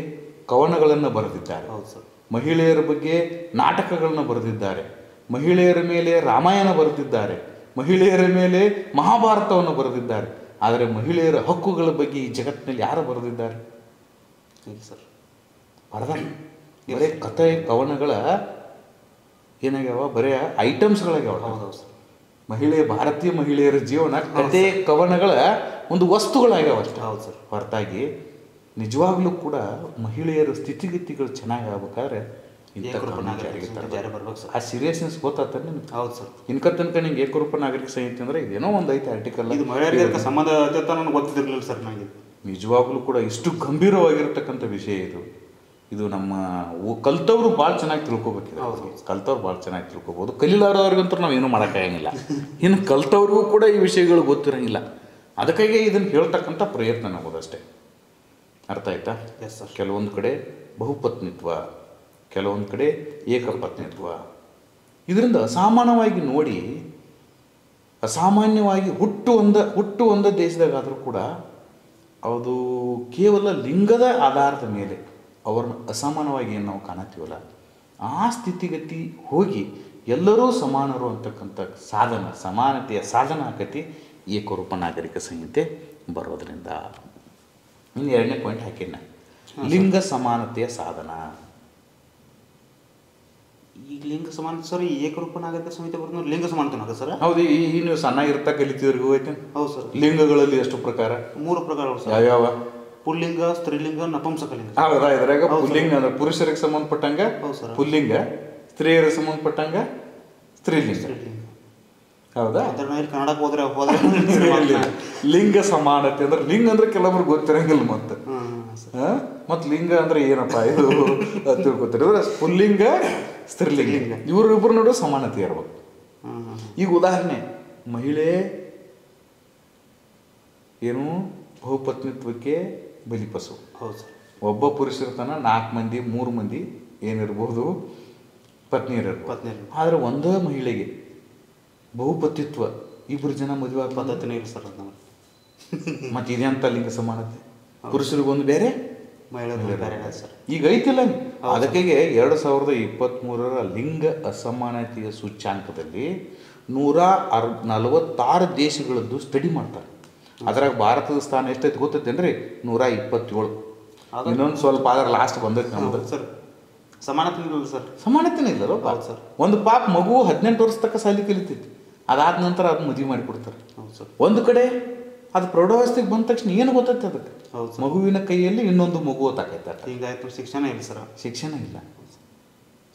ಕವನಗಳನ್ನು ಬರೆದಿದ್ದಾರೆ. ಹೌದು ಸರ್. ಮಹಿಳೆಯರ ಬಗ್ಗೆ ನಾಟಕಗಳನ್ನು ಬರೆದಿದ್ದಾರೆ, ಮಹಿಳೆಯರ ಮೇಲೆ ರಾಮಾಯಣ ಬರೆದಿದ್ದಾರೆ, ಮಹಿಳೆಯರ ಮೇಲೆ ಮಹಾಭಾರತವನ್ನು ಬರೆದಿದ್ದಾರೆ. ಆದರೆ ಮಹಿಳೆಯರ ಹಕ್ಕುಗಳ ಬಗ್ಗೆ ಈ ಜಗತ್ತಿನಲ್ಲಿ ಯಾರು ಬರೆದಿದ್ದಾರೆ? ಇಲ್ಲ ಸರ್. ಬರೆದ ಬರೀ ಕಥೆ ಕವನಗಳ ಏನಾಗ್ಯಾವ, ಬರೀ ಐಟಮ್ಸ್ಗಳಾಗ್ಯಾವ. ಹೌದೌದು ಸರ್. ಭಾರತೀಯ ಮಹಿಳೆಯರ ಜೀವನ ಕಥೆ ಕವನಗಳ ಒಂದು ವಸ್ತುಗಳಾಗ್ಯಾವ ಅಷ್ಟೇ. ಹೌದು ಸರ್. ಹೊರತಾಗಿ ನಿಜವಾಗ್ಲೂ ಕೂಡ ಮಹಿಳೆಯರ ಸ್ಥಿತಿಗತಿಗಳು ಚೆನ್ನಾಗಿ ಆಗ್ಬೇಕಾದ್ರೆ ಜಾರಿ ಬರ್ಬೇಕು ಸರ್. ಆ ಸೀರಿಯಸ್ನೆಸ್ ಗೊತ್ತಾಗ್ತದೆ ನಿಮ್ಗೆ. ಹೌದು ಸರ್. ಇನ್ಕ ತನಕ ನಿಂಗೆ ಏಕರೂಪ ನಾಗರಿಕ ಸಂಹಿತೆ ಅಂದ್ರೆ ಇದೇನೋ ಒಂದು ಐತೆ ಆರ್ಟಿಕಲ್. ಇದು ಮಹಿಳೆಯರಿಗೆ ಸಂಬಂಧ ನನಗೆ ಗೊತ್ತಿರಲಿಲ್ಲ ಸರ್. ನನಗೆ ನಿಜವಾಗ್ಲೂ ಕೂಡ ಇಷ್ಟು ಗಂಭೀರವಾಗಿರ್ತಕ್ಕಂಥ ವಿಷಯ ಇದು ನಮ್ಮ ಕಲ್ತವ್ರು ಭಾಳ ಚೆನ್ನಾಗಿ ತಿಳ್ಕೊಬೇಕಿದೆ. ಕಲ್ತವ್ರು ಭಾಳ ಚೆನ್ನಾಗಿ ತಿಳ್ಕೊಬೋದು. ಕಲೀಲಾರವ್ರಿಗಂತೂ ನಾವು ಏನೂ ಮಾಡೋಕ್ಕಾಗಂಗಿಲ್ಲ. ಇನ್ನು ಕಲ್ತವ್ರಿಗೂ ಕೂಡ ಈ ವಿಷಯಗಳು ಗೊತ್ತಿರೋಂಗಿಲ್ಲ. ಅದಕ್ಕಾಗಿ ಇದನ್ನು ಹೇಳ್ತಕ್ಕಂಥ ಪ್ರಯತ್ನ ನಮ್ಮದಷ್ಟೇ. ಅರ್ಥ ಆಯ್ತಾ? Yes sir. ಕೆಲವೊಂದು ಕಡೆ ಬಹುಪತ್ನಿತ್ವ, ಕೆಲವೊಂದು ಕಡೆ ಏಕಪತ್ನಿತ್ವ. ಇದರಿಂದ ಅಸಾಮಾನ್ಯವಾಗಿ ನೋಡಿ, ಅಸಾಮಾನ್ಯವಾಗಿ ಹುಟ್ಟು ಒಂದ ದೇಶದಾಗಾದರೂ ಕೂಡ ಅದು ಕೇವಲ ಲಿಂಗದ ಆಧಾರದ ಮೇಲೆ ಅವ್ರನ್ನ ಅಸಮಾನವಾಗಿ ಏನು ನಾವು ಕಾಣತ್ತೀವಲ್ಲ, ಆ ಸ್ಥಿತಿಗತಿ ಹೋಗಿ ಎಲ್ಲರೂ ಸಮಾನರು ಅಂತಕ್ಕಂಥ ಸಮಾನತೆಯ ಸಾಧನ ಆಕತಿ ಏಕರೂಪ ನಾಗರಿಕ ಸಂಹಿತೆ ಬರೋದರಿಂದ. ಇನ್ನು 2ನೇ ಪಾಯಿಂಟ್ ಹಾಕಿನ ಲಿಂಗ ಸಮಾನತೆಯ ಸಾಧನ. ಈಗ ಲಿಂಗ ಸಮಾನತೆ ಸರ್, ಈ ಏಕರೂಪ ನಾಗರಿಕ ಸಂಹಿತೆ ಬರೋದು ಲಿಂಗ ಸಮಾನತೆ ಆಗ ಸರ್? ಹೌದು. ಈ ನೀವು ಸಣ್ಣಗಿರ್ತಾ ಕಲಿತಿದ್ರಿಗೂ ಐತೆ. ಹೌದು ಸರ್. ಲಿಂಗಗಳಲ್ಲಿ ಎಷ್ಟು ಪ್ರಕಾರ? 3 ಪ್ರಕಾರಗಳು ಸರ್. ಯಾವ್ಯಾವ? ಪುಲ್ಲಿಂಗ, ಸ್ತ್ರೀಲಿಂಗ, ನಪುಂಸಕಲಿಂಗ. ಹೌದಾ? ಇದ್ರಾಗ ಪುಲ್ಲಿಂಗ ಅಂದ್ರೆ ಪುರುಷರಿಗೆ ಸಂಬಂಧಪಟ್ಟಂಗ ಪುಲ್ಲಿಂಗ, ಸ್ತ್ರೀಯರಿಗೆ ಸಂಬಂಧಪಟ್ಟಂಗ ಸ್ತ್ರೀಲಿಂಗ. ಹೌದಾ? ಕನ್ನಡಕ್ಕೆ ಹೋದ್ರೆ ಲಿಂಗ ಸಮಾನತೆ ಅಂದ್ರೆ ಲಿಂಗ ಅಂದ್ರೆ ಕೆಲವೊಬ್ರು ಗೊತ್ತಿರಂಗಿಲ್ಲ. ಮತ್ತೆ ಲಿಂಗ ಅಂದ್ರೆ ಏನಪ್ಪಾ ಇದು ತಿಳ್ಕೊತೀರಿ. ಪುಲ್ಲಿಂಗ, ಸ್ತ್ರೀಲಿಂಗ ಇವ್ರಿಬ್ಬರು ನೋಡೋ ಸಮಾನತೆ ಇರ್ಬೇಕು. ಈಗ ಉದಾಹರಣೆ, ಮಹಿಳೆ ಏನು ಬಹುಪತ್ನಿತ್ವಕ್ಕೆ ಬಲಿಪಸು. ಹೌದು ಸರ್. ಒಬ್ಬ ಪುರುಷರತನ 4 ಮಂದಿ 3 ಮಂದಿ ಏನಿರ್ಬೋದು ಪತ್ನಿಯರಿರ್ಬೋದು. ಆದ್ರೆ ಒಂದೇ ಮಹಿಳೆಗೆ ಬಹುಪತಿತ್ವ 2 ಜನ ಮದುವೆ ಪದ್ಧತಿನೇ ಇಲ್ಲ ಸರ್. ಮತ್ತೆ ಇದೆಂತ ಲಿಂಗ ಸಮಾನತೆ? ಪುರುಷರಿಗೊಂದು ಬೇರೆ, ಮಹಿಳೆಯರು ಬೇರೆ ಸರ್. ಈಗ ಐತಿಲ್ಲ. ಅದಕ್ಕೆ 2023ರ ಲಿಂಗ ಅಸಮಾನತೆಯ ಸೂಚ್ಯಾಂಕದಲ್ಲಿ 146 ದೇಶಗಳದ್ದು ಸ್ಟಡಿ ಮಾಡ್ತಾರೆ. ಅದ್ರಾಗ ಭಾರತದ ಸ್ಥಾನ ಎಷ್ಟೈತೆ ಗೊತ್ತೈತೇನ್ರಿ? 127. ಇನ್ನೊಂದು ಸ್ವಲ್ಪ ಆದ್ರೆ ಲಾಸ್ಟ್ ಬಂದೈತೆ ನಮ್ದು ಸರ್. ಸಮಾನತೆ ಇಲ್ಲ ಸರ್. ಸಮಾನತೆನೇ ಇಲ್ಲ ಸರ್. ಒಂದು ಪಾಪ ಮಗು 18 ವರ್ಷ ತನಕ ಸಾಲಿ ಕಲಿತೈತಿ, ಅದಾದ ನಂತರ ಅದು ಮದುವೆ ಮಾಡಿಕೊಡ್ತಾರೆ. ಒಂದು ಕಡೆ ಅದು ಪ್ರೌಢಾವಸ್ಥೆಗೆ ಬಂದ ತಕ್ಷಣ ಏನು ಗೊತ್ತೈತೆ ಅದಕ್ಕೆ? ಮಗುವಿನ ಕೈಯಲ್ಲಿ ಇನ್ನೊಂದು ಮಗು ಓದಾಕೈತೆ. ಹೀಗಾಯ್ತು. ಶಿಕ್ಷಣ ಇಲ್ಲ ಸರ್. ಶಿಕ್ಷಣ ಇಲ್ಲ.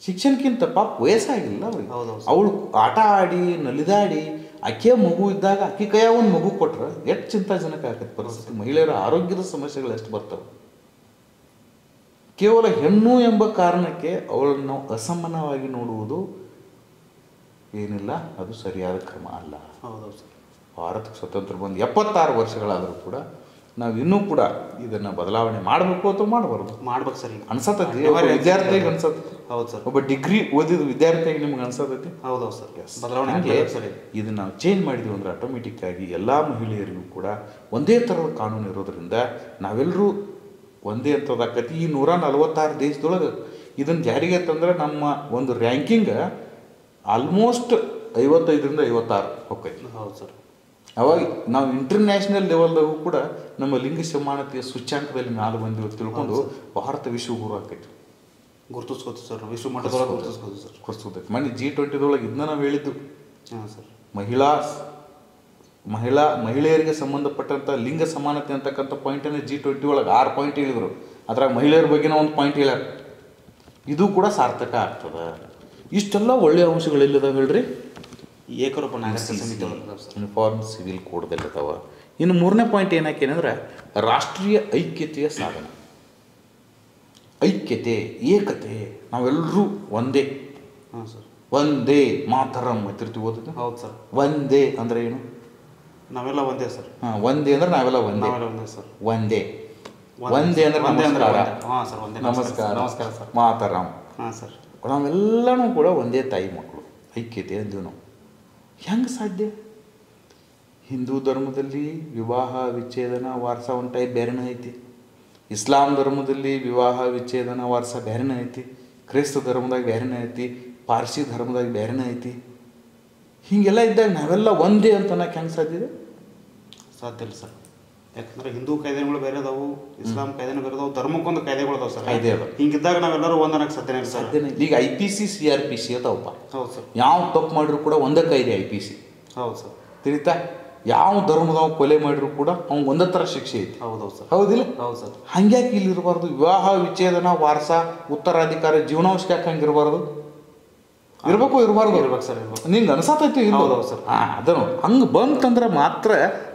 ಶಿಕ್ಷಣಕ್ಕಿಂತ ಪಾಪ ವಯಸ್ಸಾಗಿಲ್ಲ ಅವ್ರಿಗೆ. ಅವಳು ಆಟ ಆಡಿ ನಲಿದಾಡಿ ಆಕೆ ಮಗು ಇದ್ದಾಗ ಆಕೆ ಕೈಯಾಗ ಒಂದು ಮಗು ಕೊಟ್ರೆ ಎಷ್ಟು ಚಿಂತಾಜನಕ ಆಗತ್ತೆ ಪರಿಸ್ಥಿತಿ. ಮಹಿಳೆಯರ ಆರೋಗ್ಯದ ಸಮಸ್ಯೆಗಳು ಎಷ್ಟು ಬರ್ತವೆ. ಕೇವಲ ಹೆಣ್ಣು ಎಂಬ ಕಾರಣಕ್ಕೆ ಅವಳನ್ನು ನಾವು ಅಸಮಾನವಾಗಿ ನೋಡುವುದು ಏನಿಲ್ಲ, ಅದು ಸರಿಯಾದ ಕ್ರಮ ಅಲ್ಲ. ಹೌದು ಸರ್. ಭಾರತಕ್ಕೆ ಸ್ವತಂತ್ರ ಬಂದು 76 ವರ್ಷಗಳಾದರೂ ಕೂಡ ನಾವು ಇನ್ನೂ ಕೂಡ ಇದನ್ನು ಬದಲಾವಣೆ ಮಾಡಬೇಕು ಅಥವಾ ಮಾಡಬಾರ್ದು? ಮಾಡ್ಬೇಕು ಸರ್. ಅನ್ಸತೈತಿ ವಿದ್ಯಾರ್ಥಿಗೆ ಅನ್ಸತೈತಿ. ಹೌದು ಸರ್. ಒಬ್ಬ ಡಿಗ್ರಿ ಓದಿದ ವಿದ್ಯಾರ್ಥಿಗೆ ನಿಮ್ಗೆ ಅನ್ಸತೈತಿ. ಹೌದು ಸರ್. ಬದಲಾವಣೆ ಇದನ್ನ ನಾವು ಚೇಂಜ್ ಮಾಡಿದ್ವಿ ಅಂದ್ರೆ ಆಟೋಮೆಟಿಕ್ ಆಗಿ ಎಲ್ಲ ಮಹಿಳೆಯರಿಗೂ ಕೂಡ ಒಂದೇ ಥರದ ಕಾನೂನು ಇರೋದ್ರಿಂದ ನಾವೆಲ್ಲರೂ ಒಂದೇ ಅಂತದಾಕತಿ. ಈ 146 ದೇಶದೊಳಗೆ ಇದನ್ನು ಜಾರಿಗೆ ತಂದ್ರೆ ನಮ್ಮ ಒಂದು ರ್ಯಾಂಕಿಂಗ್ ಆಲ್ಮೋಸ್ಟ್ 55ರಿಂದ 56 ಹೋಗ್ತೈತಿ. ಹೌದು ಸರ್. ಅವಾಗ ನಾವು ಇಂಟರ್ನ್ಯಾಷನಲ್ ಲೆವೆಲ್ದಾಗೂ ಕೂಡ ನಮ್ಮ ಲಿಂಗ ಸಮಾನತೆಯ ಸೂಚ್ಯಾಂಕದಲ್ಲಿ ಮ್ಯಾಲೆ ಬಂದಿರೋ ತಿಳ್ಕೊಂಡು ಭಾರತ ವಿಶ್ವಗುರು ಆಕೈತಿ. ಗುರುತಿಸ್ಕೋತೀವಿ ಸರ್. ವಿಶ್ವ ಮಟ್ಟದೊಳಗೆ ಗುರುತಿಸ್ಕೋತೀವಿ ಸರ್. ಗುರುತಿಸ್ಕೋತೈತಿ. ಮೊನ್ನೆ G20 ಇದನ್ನ ನಾವು ಹೇಳಿದ್ದು. ಹಾಂ ಸರ್. ಮಹಿಳೆಯರಿಗೆ ಸಂಬಂಧಪಟ್ಟಂಥ ಲಿಂಗ ಸಮಾನತೆ ಅಂತಕ್ಕಂಥ ಪಾಯಿಂಟನ್ನು G20 ಒಳಗೆ 6 ಪಾಯಿಂಟ್ ಹೇಳಿದರು. ಅದ್ರಾಗ ಮಹಿಳೆಯರ ಬಗ್ಗೆನ ಒಂದು ಪಾಯಿಂಟ್ ಹೇಳ್ಯಾರ. ಇದು ಕೂಡ ಸಾರ್ಥಕ ಆಗ್ತದೆ. ಇಷ್ಟೆಲ್ಲ ಒಳ್ಳೆಯ ಅಂಶಗಳೆಲ್ಲಿದಾವೆ ಹೇಳ್ರಿ? ಏಕರೂಪ ನಾಗರಿಕ ಸಂಹಿತೆ ಯೂನಿಫಾರ್ಮ್ ಸಿವಿಲ್ ಕೋಡ್ದಲ್ಲಿದ್ದಾವೆ. ಇನ್ನು 3ನೇ ಪಾಯಿಂಟ್ ಏನಾಕೇನಂದ್ರೆ ರಾಷ್ಟ್ರೀಯ ಐಕ್ಯತೆಯ ಸಾಧನ. ಐಕ್ಯತೆ, ಏಕತೆ, ನಾವೆಲ್ಲರೂ ಒಂದೇ. ಹಾಂ ಸರ್. ಒಂದೇ ಮಾತರಂ ಅಂತಿರ್ತೀವಿ, ಓದಿದ್ದು. ಹೌದು ಸರ್. ಒಂದೇ ಅಂದ್ರೆ ಏನು? ನಾವೆಲ್ಲ ಒಂದೇ ಸರ್. ಹಾಂ, ಒಂದೇ ಅಂದ್ರೆ ನಾವೆಲ್ಲ ಒಂದೇ. ಒಂದೇ ಸರ್. ಒಂದೇ ಒಂದೇ ಅಂದ್ರೆ ನಮಸ್ಕಾರ. ಹಾಂ ಸರ್. ಒಂದೇ ನಮಸ್ಕಾರ. ನಮಸ್ಕಾರ ಸರ್. ಮಾತರಂ. ಹಾಂ ಸರ್. ನಾವೆಲ್ಲನೂ ಕೂಡ ಒಂದೇ ತಾಯಿ ಮಕ್ಕಳು. ಐಕ್ಯತೆ ಅಂದೀವಿ ನಾವು. ಹೆಂಗೆ ಸಾಧ್ಯ? ಹಿಂದೂ ಧರ್ಮದಲ್ಲಿ ವಿವಾಹ ವಿಚ್ಛೇದನ ವಾರಸ ಒಂದು ಟೈಪ್ ಬೇರೆನೇ ಐತಿ. ಇಸ್ಲಾಂ ಧರ್ಮದಲ್ಲಿ ವಿವಾಹ ವಿಚ್ಛೇದನ ವಾರಸ ಬೇರೆನೇ ಐತಿ. ಕ್ರೈಸ್ತ ಧರ್ಮದಾಗ ಬೇರೆನೇ ಐತಿ. ಪಾರ್ಸಿ ಧರ್ಮದಾಗ ಬೇರೆನೇ ಐತಿ. ಹೀಗೆಲ್ಲ ಇದ್ದಾಗ ನಾವೆಲ್ಲ ಒಂದೇ ಅಂತ ಅನ್ನೋಕೆ ಹೆಂಗೆ ಸಾಧ್ಯ ಇದೆ? ಸಾಧ್ಯ ಇಲ್ಲ ಸರ್. ಯಾಕಂದ್ರೆ ಹಿಂದೂ ಕಾಯ್ದೆಗಳು ಬೇರೆ ಅದಾವು, ಇಸ್ಲಾಂ ಕಾಯ್ದೆನೂ ಬೇರೆ ಅದಾವು, ಧರ್ಮಕ್ಕೊಂದು ಕಾಯ್ದೆಗಳು ಅದಾವೆ ಸರ್. ಕಾಯ್ದೆ ಅದ. ಹಿಂಗಿದ್ದಾಗ ನಾವೆಲ್ಲರೂ ಒಂದನಕ್ಕೆ ಸಾಧ್ಯನೇ ಇಲ್ಲ ಸರ್. ಈಗ IPC CRPC ಅದಾವಪ್ಪ. ಹೌದು ಸರ್. ಯಾವ ತಪ್ಪು ಮಾಡಿದ್ರು ಕೂಡ ಒಂದೇ ಕಾಯ್ದೆ IPC. ಹೌದು ಸರ್. ತಿಳಿತಾ? ಯಾವ ಧರ್ಮದವ ಕೊಲೆ ಮಾಡಿದ್ರು ಕೂಡ ಅವ್ನಿಗೆ ಒಂದೇ ಥರ ಶಿಕ್ಷೆ ಐತಿ. ಹೌದೌದು ಸರ್. ಹೌದಿಲ್ಲ? ಹೌದು ಸರ್. ಹಂಗ್ಯಾಕೆ ಇಲ್ಲಿ ಇರಬಾರ್ದು? ವಿವಾಹ ವಿಚ್ಛೇದನ ವಾರಸ ಉತ್ತರಾಧಿಕಾರ ಜೀವನಾಂಶಕ್ಕೆ ಯಾಕೆ ಹಂಗೆ ಇರಬಾರ್ದು? ಇರ್ಬೇಕು ಸರ್. ನಿಂಗೆ ಅನ್ಸತೈತಿ? ಹೌದೌದು ಸರ್. ಅದನ್ನು ಹಂಗೆ ಬಂತಂದ್ರೆ ಮಾತ್ರ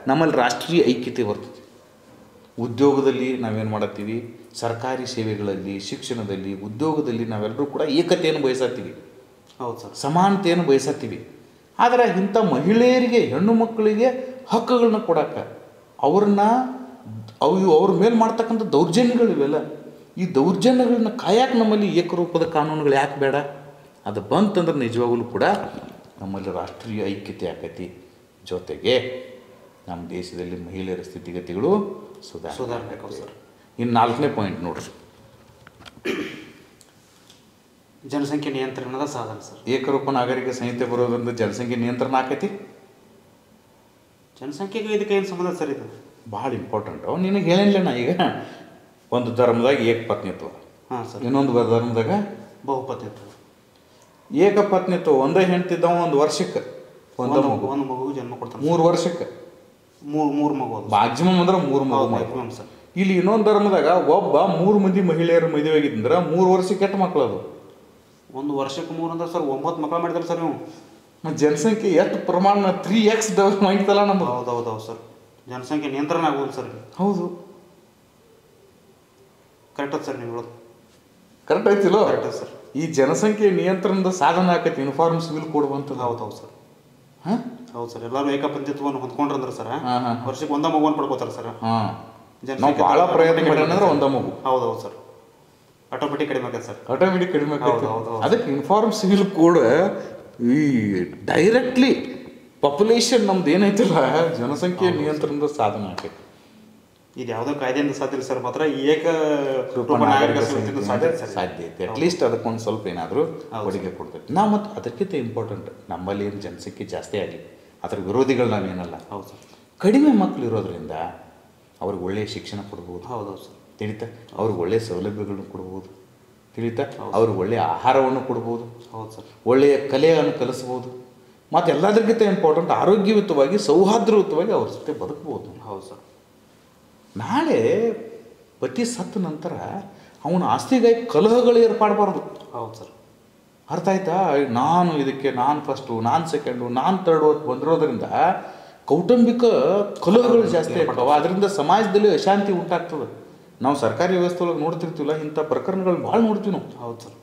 ನಮ್ಮಲ್ಲಿ ರಾಷ್ಟ್ರೀಯ ಐಕ್ಯತೆ ಬರ್ತದೆ. ಉದ್ಯೋಗದಲ್ಲಿ ನಾವೇನು ಮಾಡತ್ತೀವಿ? ಸರ್ಕಾರಿ ಸೇವೆಗಳಲ್ಲಿ, ಶಿಕ್ಷಣದಲ್ಲಿ, ಉದ್ಯೋಗದಲ್ಲಿ ನಾವೆಲ್ಲರೂ ಕೂಡ ಏಕತೆಯನ್ನು ಬಯಸತ್ತೀವಿ. ಹೌದು ಸರ್. ಸಮಾನತೆಯನ್ನು ಬಯಸತ್ತೀವಿ. ಆದರೆ ಇಂಥ ಮಹಿಳೆಯರಿಗೆ, ಹೆಣ್ಣು ಮಕ್ಕಳಿಗೆ ಹಕ್ಕುಗಳನ್ನ ಕೊಡಕ್ಕೆ ಅವ್ರ ಮೇಲೆ ಮಾಡ್ತಕ್ಕಂಥ ದೌರ್ಜನ್ಯಗಳಿವೆಲ್ಲ. ಈ ದೌರ್ಜನ್ಯಗಳನ್ನ ಕಾಯಕ್ಕೆ ನಮ್ಮಲ್ಲಿ ಏಕರೂಪದ ಕಾನೂನುಗಳು ಯಾಕೆ ಬೇಡ? ಅದು ಬಂತಂದ್ರೆ ನಿಜವಾಗಲೂ ಕೂಡ ನಮ್ಮಲ್ಲಿ ರಾಷ್ಟ್ರೀಯ ಐಕ್ಯತೆ ಆಕೈತಿ. ಜೊತೆಗೆ ನಮ್ಮ ದೇಶದಲ್ಲಿ ಮಹಿಳೆಯರ ಸ್ಥಿತಿಗತಿಗಳು ಸುಧಾರಣೆ. ಸರ್. ಇನ್ನು 4ನೇ ಪಾಯಿಂಟ್ ನೋಡ್ರಿ. ಜನಸಂಖ್ಯೆ ನಿಯಂತ್ರಣದ ಸಾಧನ ಸರ್. ಏಕರೂಪ ನಾಗರಿಕ ಸಂಹಿತೆ ಬರೋದ್ರಿಂದ ಜನಸಂಖ್ಯೆ ನಿಯಂತ್ರಣ ಆಕೈತಿ. ಜನಸಂಖ್ಯೆಗೆ ಇದಕ್ಕೆ ಏನು ಸಂಬಂಧ ಸರ್? ಇದು ಭಾಳ ಇಂಪಾರ್ಟೆಂಟ್. ನಿನಗೆ ಹೇಳಿಲ್ಲ ನಾ ಈಗ, ಒಂದು ಧರ್ಮದಾಗ ಏಕಪತ್ನಿತ್ವ, ಹಾಂ ಸರ್. ಇನ್ನೊಂದು ಧರ್ಮದಾಗ ಬಹುಪತ್ನಿತ್ವ. ಏಕಪತ್ನಿತ್ವ ಒಂದೇ ಹೆಂಡ್ತಿದ್ದವ ಒಂದು ವರ್ಷಕ್ಕೆ ಒಂದು ಮಗು ಜನ್ಮ ಕೊಡ್ತಾನೆ. 3 ವರ್ಷಕ್ಕೆ ಮೂರು ಮಗು ಮ್ಯಾಕ್ಸಿಮಮ್ ಅಂದ್ರೆ 3 ಮಗು ಮಾಡ್ಬೋದು ಸರ್. ಇಲ್ಲಿ ಇನ್ನೊಂದು ಧರ್ಮದಾಗ ಒಬ್ಬ 3 ಮಂದಿ ಮಹಿಳೆಯರು ಮದುವೆ ಆಗಿದ್ದಂದ್ರೆ 3 ವರ್ಷಕ್ಕೆ ಎಷ್ಟು ಮಕ್ಕಳು ಅದು? 1 ವರ್ಷಕ್ಕೆ 3 ಅಂದ್ರೆ ಸರ್ 9 ಮಕ್ಕಳು ಮಾಡಿದ್ರೆ ಸರ್ ನೀವು. ಜನಸಂಖ್ಯೆ ಎಷ್ಟು ಪ್ರಮಾಣ 3x ಡೆವಲಪ್ ಆಗಿತ್ತಲ್ಲ ನಮ್ದು. ಹೌದು ಸರ್. ಜನಸಂಖ್ಯೆ ನಿಯಂತ್ರಣ ಆಗೋದು ಸರ್. ಹೌದು, ಕರೆಕ್ಟ್ ಸರ್ ನೀವು ಹೇಳೋದು. ಕರೆಕ್ಟ್ ಐತಿಲ್ಲೋ? Correct sir. ಈ ಜನಸಂಖ್ಯೆ ನಿಯಂತ್ರಣದ ಸಾಧನ ಆಕೈತಿ ಯೂನಿಫಾರ್ಮ್ ಸಿವಿಲ್ ಕೊಡುವಂಥದ್ದು. ಹೌದು ಸರ್. ಹಾಂ ಹೌದು ಸರ್. ಎಲ್ಲರೂ ಏಕಪಂಥಿತ್ವವನ್ನು ಹೊಂದ್ಕೊಂಡ್ರಂದ್ರೆ ಸರ್ ಹಾಂ ವರ್ಷಕ್ಕೆ 1 ಮಗುವನ್ನು ಪಡ್ಕೋತಾರೆ ಸರ್. ಹಾಂ, ನಾವು ಭಾಳ ಪ್ರಯತ್ನ ಮಾಡಿದ್ರೆ 1 ಮಗು. ಹೌದು ಸರ್. ಆಟೋಮೆಟಿಕ್ ಕಡಿಮೆ ಆಗುತ್ತೆ ಸರ್. ಆಟೋಮೆಟಿಕ್ ಕಡಿಮೆ ಆಗುತ್ತೆ. ಹೌದು. ಅದಕ್ಕೆ ಯೂನಿಫಾರ್ಮ್ ಸಿವಿಲ್ ಕೋಡ್ ಈ ಡೈರೆಕ್ಟ್ಲಿ ಪಾಪ್ಯುಲೇಷನ್ ನಮ್ದು ಏನೈತಿಲ್ಲ ಜನಸಂಖ್ಯೆ ನಿಯಂತ್ರಣದ ಸಾಧನ ಆಕೈತಿ. ಇದು ಯಾವುದೋ ಕಾಯ್ದೆಯಿಂದ ಸಾಧ್ಯ ಇಲ್ಲ ಸರ್, ಮಾತ್ರ ಸಾಧ್ಯ ಐತೆ. ಅಟ್ಲೀಸ್ಟ್ ಅದಕ್ಕೊಂದು ಸ್ವಲ್ಪ ಏನಾದರೂ ಕೊಡುಗೆ ಕೊಡ್ತೈತಿ. ನಾವು ಮತ್ತು ಅದಕ್ಕಿಂತ ಇಂಪಾರ್ಟೆಂಟ್, ನಮ್ಮಲ್ಲಿ ಏನು ಜನಸಂಖ್ಯೆ ಜಾಸ್ತಿ ಆಗಲಿ ಅದರ ವಿರೋಧಿಗಳು ನಾವೇನಲ್ಲ. ಹೌದು ಸರ್. ಕಡಿಮೆ ಮಕ್ಕಳು ಇರೋದ್ರಿಂದ ಅವ್ರಿಗೆ ಒಳ್ಳೆಯ ಶಿಕ್ಷಣ ಕೊಡ್ಬೋದು. ಹೌದು ಸರ್. ತಿಳಿತಾ? ಅವ್ರಿಗೆ ಒಳ್ಳೆಯ ಸೌಲಭ್ಯಗಳನ್ನು ಕೊಡ್ಬೋದು. ತಿಳಿತಾ? ಅವ್ರಿಗೆ ಒಳ್ಳೆಯ ಆಹಾರವನ್ನು ಕೊಡ್ಬೋದು. ಹೌದು ಸರ್. ಒಳ್ಳೆಯ ಕಲೆಯನ್ನು ಕಲಿಸ್ಬೋದು. ಮತ್ತು ಎಲ್ಲದಕ್ಕಿಂತ ಇಂಪಾರ್ಟೆಂಟ್ ಆರೋಗ್ಯಯುತವಾಗಿ ಸೌಹಾರ್ದಯುತವಾಗಿ ಅವ್ರ ಜೊತೆ ಬದುಕ್ಬೋದು. ಹೌದು ಸರ್. ನಾಳೆ ಪತಿ ಸತ್ತ ನಂತರ ಅವನ ಆಸ್ತಿಗಾಗಿ ಕಲಹಗಳು ಏರ್ಪಾಡಬಾರ್ದು. ಹೌದು ಸರ್. ಅರ್ಥ ಆಯ್ತಾ? ನಾನು ಫಸ್ಟು, ನಾನು ಸೆಕೆಂಡು, ನಾನು ಥರ್ಡು ಅಂತ ಬಂದಿರೋದ್ರಿಂದ ಕೌಟುಂಬಿಕ ಕಲಹಗಳು ಜಾಸ್ತಿ ಆಗ್ತಾವೆ. ಅದರಿಂದ ಸಮಾಜದಲ್ಲಿ ಅಶಾಂತಿ ಉಂಟಾಗ್ತದೆ. ನಾವು ಸರ್ಕಾರಿ ವ್ಯವಸ್ಥೆ ಒಳಗೆ ನೋಡ್ತಿರ್ತೀವಲ್ಲ, ಇಂಥ ಪ್ರಕರಣಗಳು ಭಾಳ ನೋಡ್ತೀವಿ ನಾವು. ಹೌದು ಸರ್.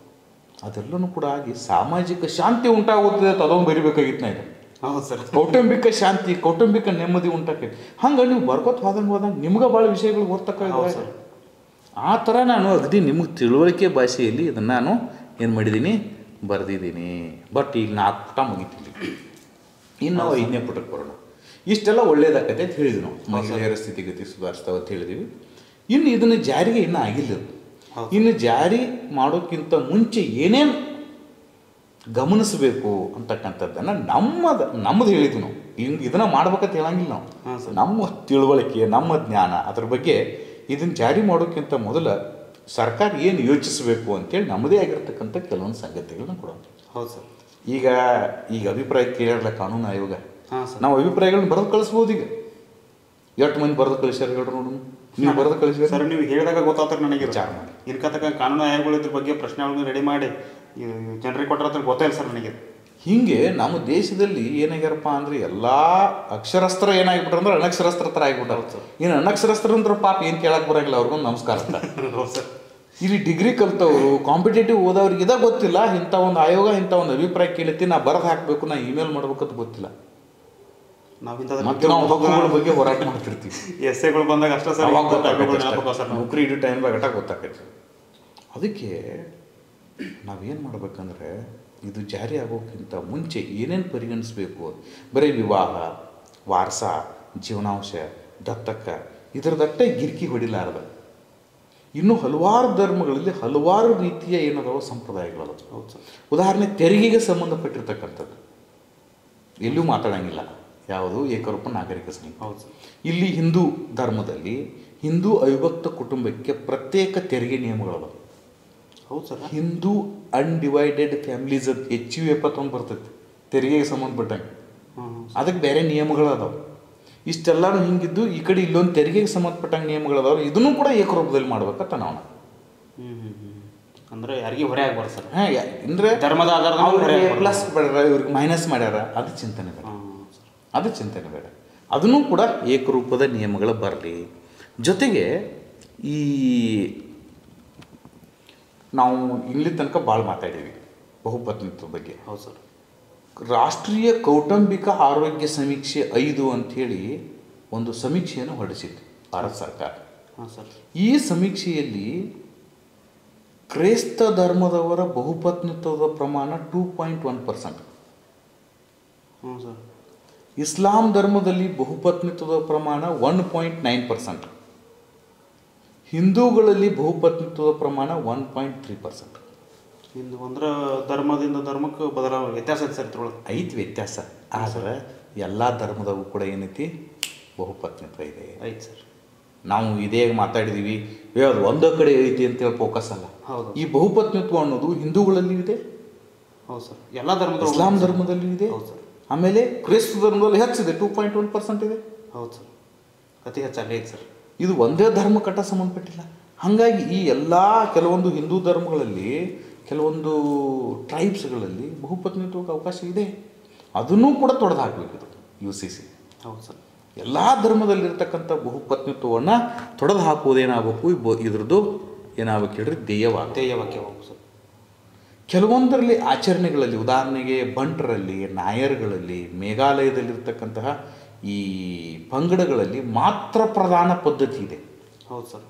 ಅದೆಲ್ಲನೂ ಕೂಡ ಆಗಿ ಸಾಮಾಜಿಕ ಶಾಂತಿ ಉಂಟಾಗುತ್ತದೆ ಅಂತ ಅದೊಂದು ಬರಿಬೇಕಾಗಿತ್ತು ನಾ ಇದು. ಹೌದು ಸರ್. ಕೌಟುಂಬಿಕ ಶಾಂತಿ, ಕೌಟುಂಬಿಕ ನೆಮ್ಮದಿ ಉಂಟಾಕೈತಿ. ಹಂಗೆ ನೀವು ಬರ್ಕೋತ ಹೋದಂಗೆ ನಿಮ್ಗೆ ಭಾಳ ವಿಷಯಗಳು ಗೊತ್ತಾಗ್ತವೆ ಸರ್. ಆ ಥರ ನಾನು ಅಗದಿ ನಿಮಗೆ ತಿಳುವಳಿಕೆ ಭಾಷೆಯಲ್ಲಿ ಇದನ್ನು ನಾನು ಏನು ಮಾಡಿದ್ದೀನಿ, ಬರೆದಿದ್ದೀನಿ. ಬಟ್ ಈಗ 4 ಪುಟ ಮುಗಿತೀನಿ. ಇನ್ನು ನಾವು 5ನೇ ಪುಟಕ್ಕೆ ಬರೋಣ. ಇಷ್ಟೆಲ್ಲ ಒಳ್ಳೇದಾಗತ್ತೆ ಅಂತ ಹೇಳಿದ್ವಿ ನಾವು. ಮಹಿಳೆಯರ ಸ್ಥಿತಿಗತಿ ಸುಧಾರಿಸ್ತಾವೆ ಅಂತ ಹೇಳಿದ್ವಿ. ಇನ್ನು ಇದನ್ನು ಜಾರಿಗೆ ಇನ್ನೂ ಆಗಿಲ್ಲ. ಇನ್ನು ಜಾರಿ ಮಾಡೋಕ್ಕಿಂತ ಮುಂಚೆ ಏನೇನು ಗಮನಿಸಬೇಕು ಅಂತಕ್ಕಂಥದ್ದನ್ನು ನಮ್ಮದು ಹೇಳಿದ್ವಿ ನಾವು. ಹಿಂಗೆ ಇದನ್ನು ಮಾಡ್ಬೇಕಂತ ಹೇಳಂಗಿಲ್ಲ ನಾವು. ನಮ್ಮ ತಿಳುವಳಿಕೆ, ನಮ್ಮ ಜ್ಞಾನ ಅದ್ರ ಬಗ್ಗೆ ಇದನ್ನು ಜಾರಿ ಮಾಡೋಕ್ಕಿಂತ ಮೊದಲ ಸರ್ಕಾರ ಏನು ಯೋಚಿಸಬೇಕು ಅಂತೇಳಿ ನಮ್ಮದೇ ಆಗಿರ್ತಕ್ಕಂಥ ಕೆಲವೊಂದು ಸಂಗತಿಗಳನ್ನ ಕೊಡೋದು. ಹೌದು ಸರ್. ಈಗ ಅಭಿಪ್ರಾಯ ಕೇಳಿರಲ್ಲ ಕಾನೂನು ಆಯೋಗ. ಹಾಂ ಸರ್. ನಾವು ಅಭಿಪ್ರಾಯಗಳನ್ನ ಬರೆದು ಕಳಿಸ್ಬೋದು. ಈಗ 8 ಮಂದಿ ಬರೆದು ಕಳಿಸ್ಯಾರ ಹೇಳ್ರಿ ನೋಡು. ನೀವು ಬರೆದು ಕಳಿಸಿದ್ರೆ ಸರ್, ನೀವು ಹೇಳಿದಾಗ ಗೊತ್ತಾಗ್ತಾರೆ ನನಗೆ. ವಿಚಾರ ಮಾಡಿ ಇನ್ಕತಕ್ಕ ಕಾನೂನು ಆಯೋಗಗಳು ಇದ್ರ ಬಗ್ಗೆ ಪ್ರಶ್ನೆಗಳನ್ನು ರೆಡಿ ಮಾಡಿ ಜನರಿಗೆ ಕೊಟ್ಟರೆ ಗೊತ್ತಾಯಿಲ್ಲ ಸರ್ ನನಗೆ. ಹೀಗೆ ನಮ್ಮ ದೇಶದಲ್ಲಿ ಏನಾಗ್ಯಾರಪ್ಪ ಅಂದರೆ ಎಲ್ಲ ಅಕ್ಷರಸ್ತ್ರ ಏನಾಗ್ಬಿಟ್ರೆ ಅಂದ್ರೆ ಅನಕ್ಷರಸ್ತ್ರ ಥರ ಆಗ್ಬಿಟ್ಟಾರ. ಇನ್ನು ಅನಕ್ಷರಸ್ತ್ರ ಅಂದ್ರೆ ಪಾಪ ಏನು ಕೇಳಕ್ಕೆ ಬರೋಂಗಿಲ್ಲ, ಅವ್ರಿಗೊಂದು ನಮಸ್ಕಾರ ಅಂತ. ಸರ್, ಇಲ್ಲಿ ಡಿಗ್ರಿ ಕಲ್ತವರು, ಕಾಂಪಿಟೇಟಿವ್ ಓದೋರಿಗೆ ಇದಾಗ ಗೊತ್ತಿಲ್ಲ ಇಂಥ ಒಂದು ಆಯೋಗ ಇಂಥ ಒಂದು ಅಭಿಪ್ರಾಯ ಕೇಳುತ್ತಿ, ನಾ ಬರೆದು ಹಾಕಬೇಕು, ನಾ ಇಮೇಲ್ ಮಾಡ್ಬೇಕಂತ ಗೊತ್ತಿಲ್ಲ. ಮತ್ತೆ ನಾವು ಹಕ್ಕುಗಳ ಬಗ್ಗೆ ಹೋರಾಟ ಮಾಡ್ತಿರ್ತೀವಿ. ಎಸ್ಸೆಗಳು ಬಂದಾಗ ಅಷ್ಟೇ ಸರ್, ನೌಕರಿ ಇಡೋ ಟೈಮ್ದಾಗ ಅಟ ಗೊತ್ತಾಕೈತಿ. ಅದಕ್ಕೆ ನಾವೇನು ಮಾಡ್ಬೇಕಂದ್ರೆ ಇದು ಜಾರಿ ಆಗೋಕ್ಕಿಂತ ಮುಂಚೆ ಏನೇನು ಪರಿಗಣಿಸಬೇಕು, ಬರೀ ವಿವಾಹ, ವಾರಸ, ಜೀವನಾಂಶ, ದತ್ತಕ್ಕ ಇದರದಟ್ಟೆ ಗಿರ್ಕಿ ಹೊಡಿಲಾರ್ದ ಇನ್ನೂ ಹಲವಾರು ಧರ್ಮಗಳಲ್ಲಿ ಹಲವಾರು ರೀತಿಯ ಏನದಾವ ಸಂಪ್ರದಾಯಗಳದ. ಹೌದು ಸರ್. ಉದಾಹರಣೆ ತೆರಿಗೆಗೆ ಸಂಬಂಧಪಟ್ಟಿರ್ತಕ್ಕಂಥದ್ದು ಎಲ್ಲೂ ಮಾತಾಡೋಂಗಿಲ್ಲ. ಯಾವುದು? ಏಕರೂಪ ನಾಗರಿಕ ಸಂಹಿತೆ. ಹೌದು ಸರ್. ಇಲ್ಲಿ ಹಿಂದೂ ಧರ್ಮದಲ್ಲಿ ಹಿಂದೂ ಅವಿಭಕ್ತ ಕುಟುಂಬಕ್ಕೆ ಪ್ರತ್ಯೇಕ ತೆರಿಗೆ ನಿಯಮಗಳದ. ಹೌದು ಸರ್. ಹಿಂದೂ ಅನ್ಡಿವೈಡೆಡ್ ಫ್ಯಾಮಿಲೀಸ್ ಅಂತ HUF ಅಂತ ಬರ್ತೈತಿ ತೆರಿಗೆಗೆ ಸಂಬಂಧಪಟ್ಟಂಗೆ. ಅದಕ್ಕೆ ಬೇರೆ ನಿಯಮಗಳು ಅದಾವೆ. ಇಷ್ಟೆಲ್ಲರೂ ಹಿಂಗಿದ್ದು ಈ ಕಡೆ ಇಲ್ಲೊಂದು ತೆರಿಗೆಗೆ ಸಂಬಂಧಪಟ್ಟಂಗೆ ನಿಯಮಗಳದಾವ್ರು. ಇದನ್ನು ಕೂಡ ಏಕರೂಪದಲ್ಲಿ ಮಾಡ್ಬೇಕಂತ ನಾವು. ಅಂದರೆ ಯಾರಿಗೆ ಹೊರೆ ಆಗ್ಬಾರ್ದು ಸರ್. ಹಾಂ, ಅಂದರೆ ಧರ್ಮದ ಆಧಾರದ ಪ್ಲಸ್ ಬೇಡ, ಇವ್ರಿಗೆ ಮೈನಸ್ ಮಾಡ್ಯಾರ, ಅದು ಚಿಂತನೆ ಬೇಡ. ಅದು ಚಿಂತನೆ ಬೇಡ. ಅದನ್ನು ಕೂಡ ಏಕರೂಪದ ನಿಯಮಗಳು ಬರಲಿ. ಜೊತೆಗೆ ಈ ನಾವು ಇಲ್ಲಿ ತನಕ ಭಾಳ ಮಾತಾಡೀವಿ ಬಹುಪತ್ನಿತ್ವ ಬಗ್ಗೆ. ಹೌದು ಸರ್. ರಾಷ್ಟ್ರೀಯ ಕೌಟುಂಬಿಕ ಆರೋಗ್ಯ ಸಮೀಕ್ಷೆ 5 ಅಂಥೇಳಿ ಒಂದು ಸಮೀಕ್ಷೆಯನ್ನು ಹೊರಡಿಸಿತ್ತು ಭಾರತ ಸರ್ಕಾರ. ಹಾಂ ಸರ್. ಈ ಸಮೀಕ್ಷೆಯಲ್ಲಿ ಕ್ರೈಸ್ತ ಧರ್ಮದವರ ಬಹುಪತ್ನಿತ್ವದ ಪ್ರಮಾಣ 2.1%. ಹ್ಞೂ ಸರ್. ಇಸ್ಲಾಂ ಧರ್ಮದಲ್ಲಿ ಬಹುಪತ್ನಿತ್ವದ ಪ್ರಮಾಣ 1.9%. ಹಿಂದೂಗಳಲ್ಲಿ ಬಹುಪತ್ನಿತ್ವದ ಪ್ರಮಾಣ 1.3%. ಹಿಂದೂ ಅಂದ್ರೆ ಧರ್ಮದಿಂದ ಧರ್ಮಕ್ಕೆ ಬದಲಾವಣೆ ವ್ಯತ್ಯಾಸ ಐತೆ ಸರ್ ಇದ್ರೊಳಗೆ. ಐತಿ ವ್ಯತ್ಯಾಸ, ಆದರೆ ಎಲ್ಲ ಧರ್ಮದಾಗೂ ಕೂಡ ಏನೈತಿ ಬಹುಪತ್ನಿತ್ವ ಇದೆ. ಐತೆ ಸರ್. ನಾವು ಇದೇ ಮಾತಾಡಿದ್ದೀವಿ, ಅದು ಒಂದೇ ಕಡೆ ಐತಿ ಅಂತೇಳಿ ಫೋಕಸ್ ಅಲ್ಲ. ಹೌದು. ಈ ಬಹುಪತ್ನಿತ್ವ ಅನ್ನೋದು ಹಿಂದೂಗಳಲ್ಲಿ ಇದೆ, ಹೌದು ಸರ್, ಎಲ್ಲ ಧರ್ಮದ ಇಸ್ಲಾಂ ಧರ್ಮದಲ್ಲಿ ಇದೆ, ಹೌದು ಸರ್, ಆಮೇಲೆ ಕ್ರೈಸ್ತ ಧರ್ಮದಲ್ಲಿ ಹೆಚ್ಚಿದೆ, 2.1% ಇದೆ. ಹೌದು ಸರ್, ಅತಿ ಹೆಚ್ಚು ಅಲ್ಲೇ ಐತೆ ಸರ್. ಇದು ಒಂದೇ ಧರ್ಮ ಕಟ್ಟ ಸಂಬಂಧಪಟ್ಟಿಲ್ಲ. ಹಾಗಾಗಿ ಈ ಎಲ್ಲ ಕೆಲವೊಂದು ಹಿಂದೂ ಧರ್ಮಗಳಲ್ಲಿ, ಕೆಲವೊಂದು ಟ್ರೈಬ್ಸ್ಗಳಲ್ಲಿ ಬಹುಪತ್ನಿತ್ವಕ್ಕೆ ಅವಕಾಶ ಇದೆ. ಅದನ್ನೂ ಕೂಡ ತೊಡೆದು ಹಾಕಬೇಕಿದು UCC. ಹೌದು ಸರ್. ಎಲ್ಲ ಧರ್ಮದಲ್ಲಿರ್ತಕ್ಕಂಥ ಬಹುಪತ್ನಿತ್ವವನ್ನು ತೊಡೆದು ಹಾಕುವುದೇನಾಗಬೇಕು, ಇದ್ರದ್ದು ಏನಾಗಬೇಕು ಹೇಳ್ರಿ, ಧ್ಯೇಯವಾಕ್ಯ ಹೋಗು ಸರ್. ಕೆಲವೊಂದರಲ್ಲಿ ಆಚರಣೆಗಳಲ್ಲಿ, ಉದಾಹರಣೆಗೆ ಬಂಟರಲ್ಲಿ, ನಾಯರ್ಗಳಲ್ಲಿ, ಮೇಘಾಲಯದಲ್ಲಿರ್ತಕ್ಕಂತಹ ಈ ಪಂಗಡಗಳಲ್ಲಿ ಮಾತ್ರ ಪ್ರಧಾನ ಪದ್ಧತಿ ಇದೆ. ಹೌದು ಸರ್.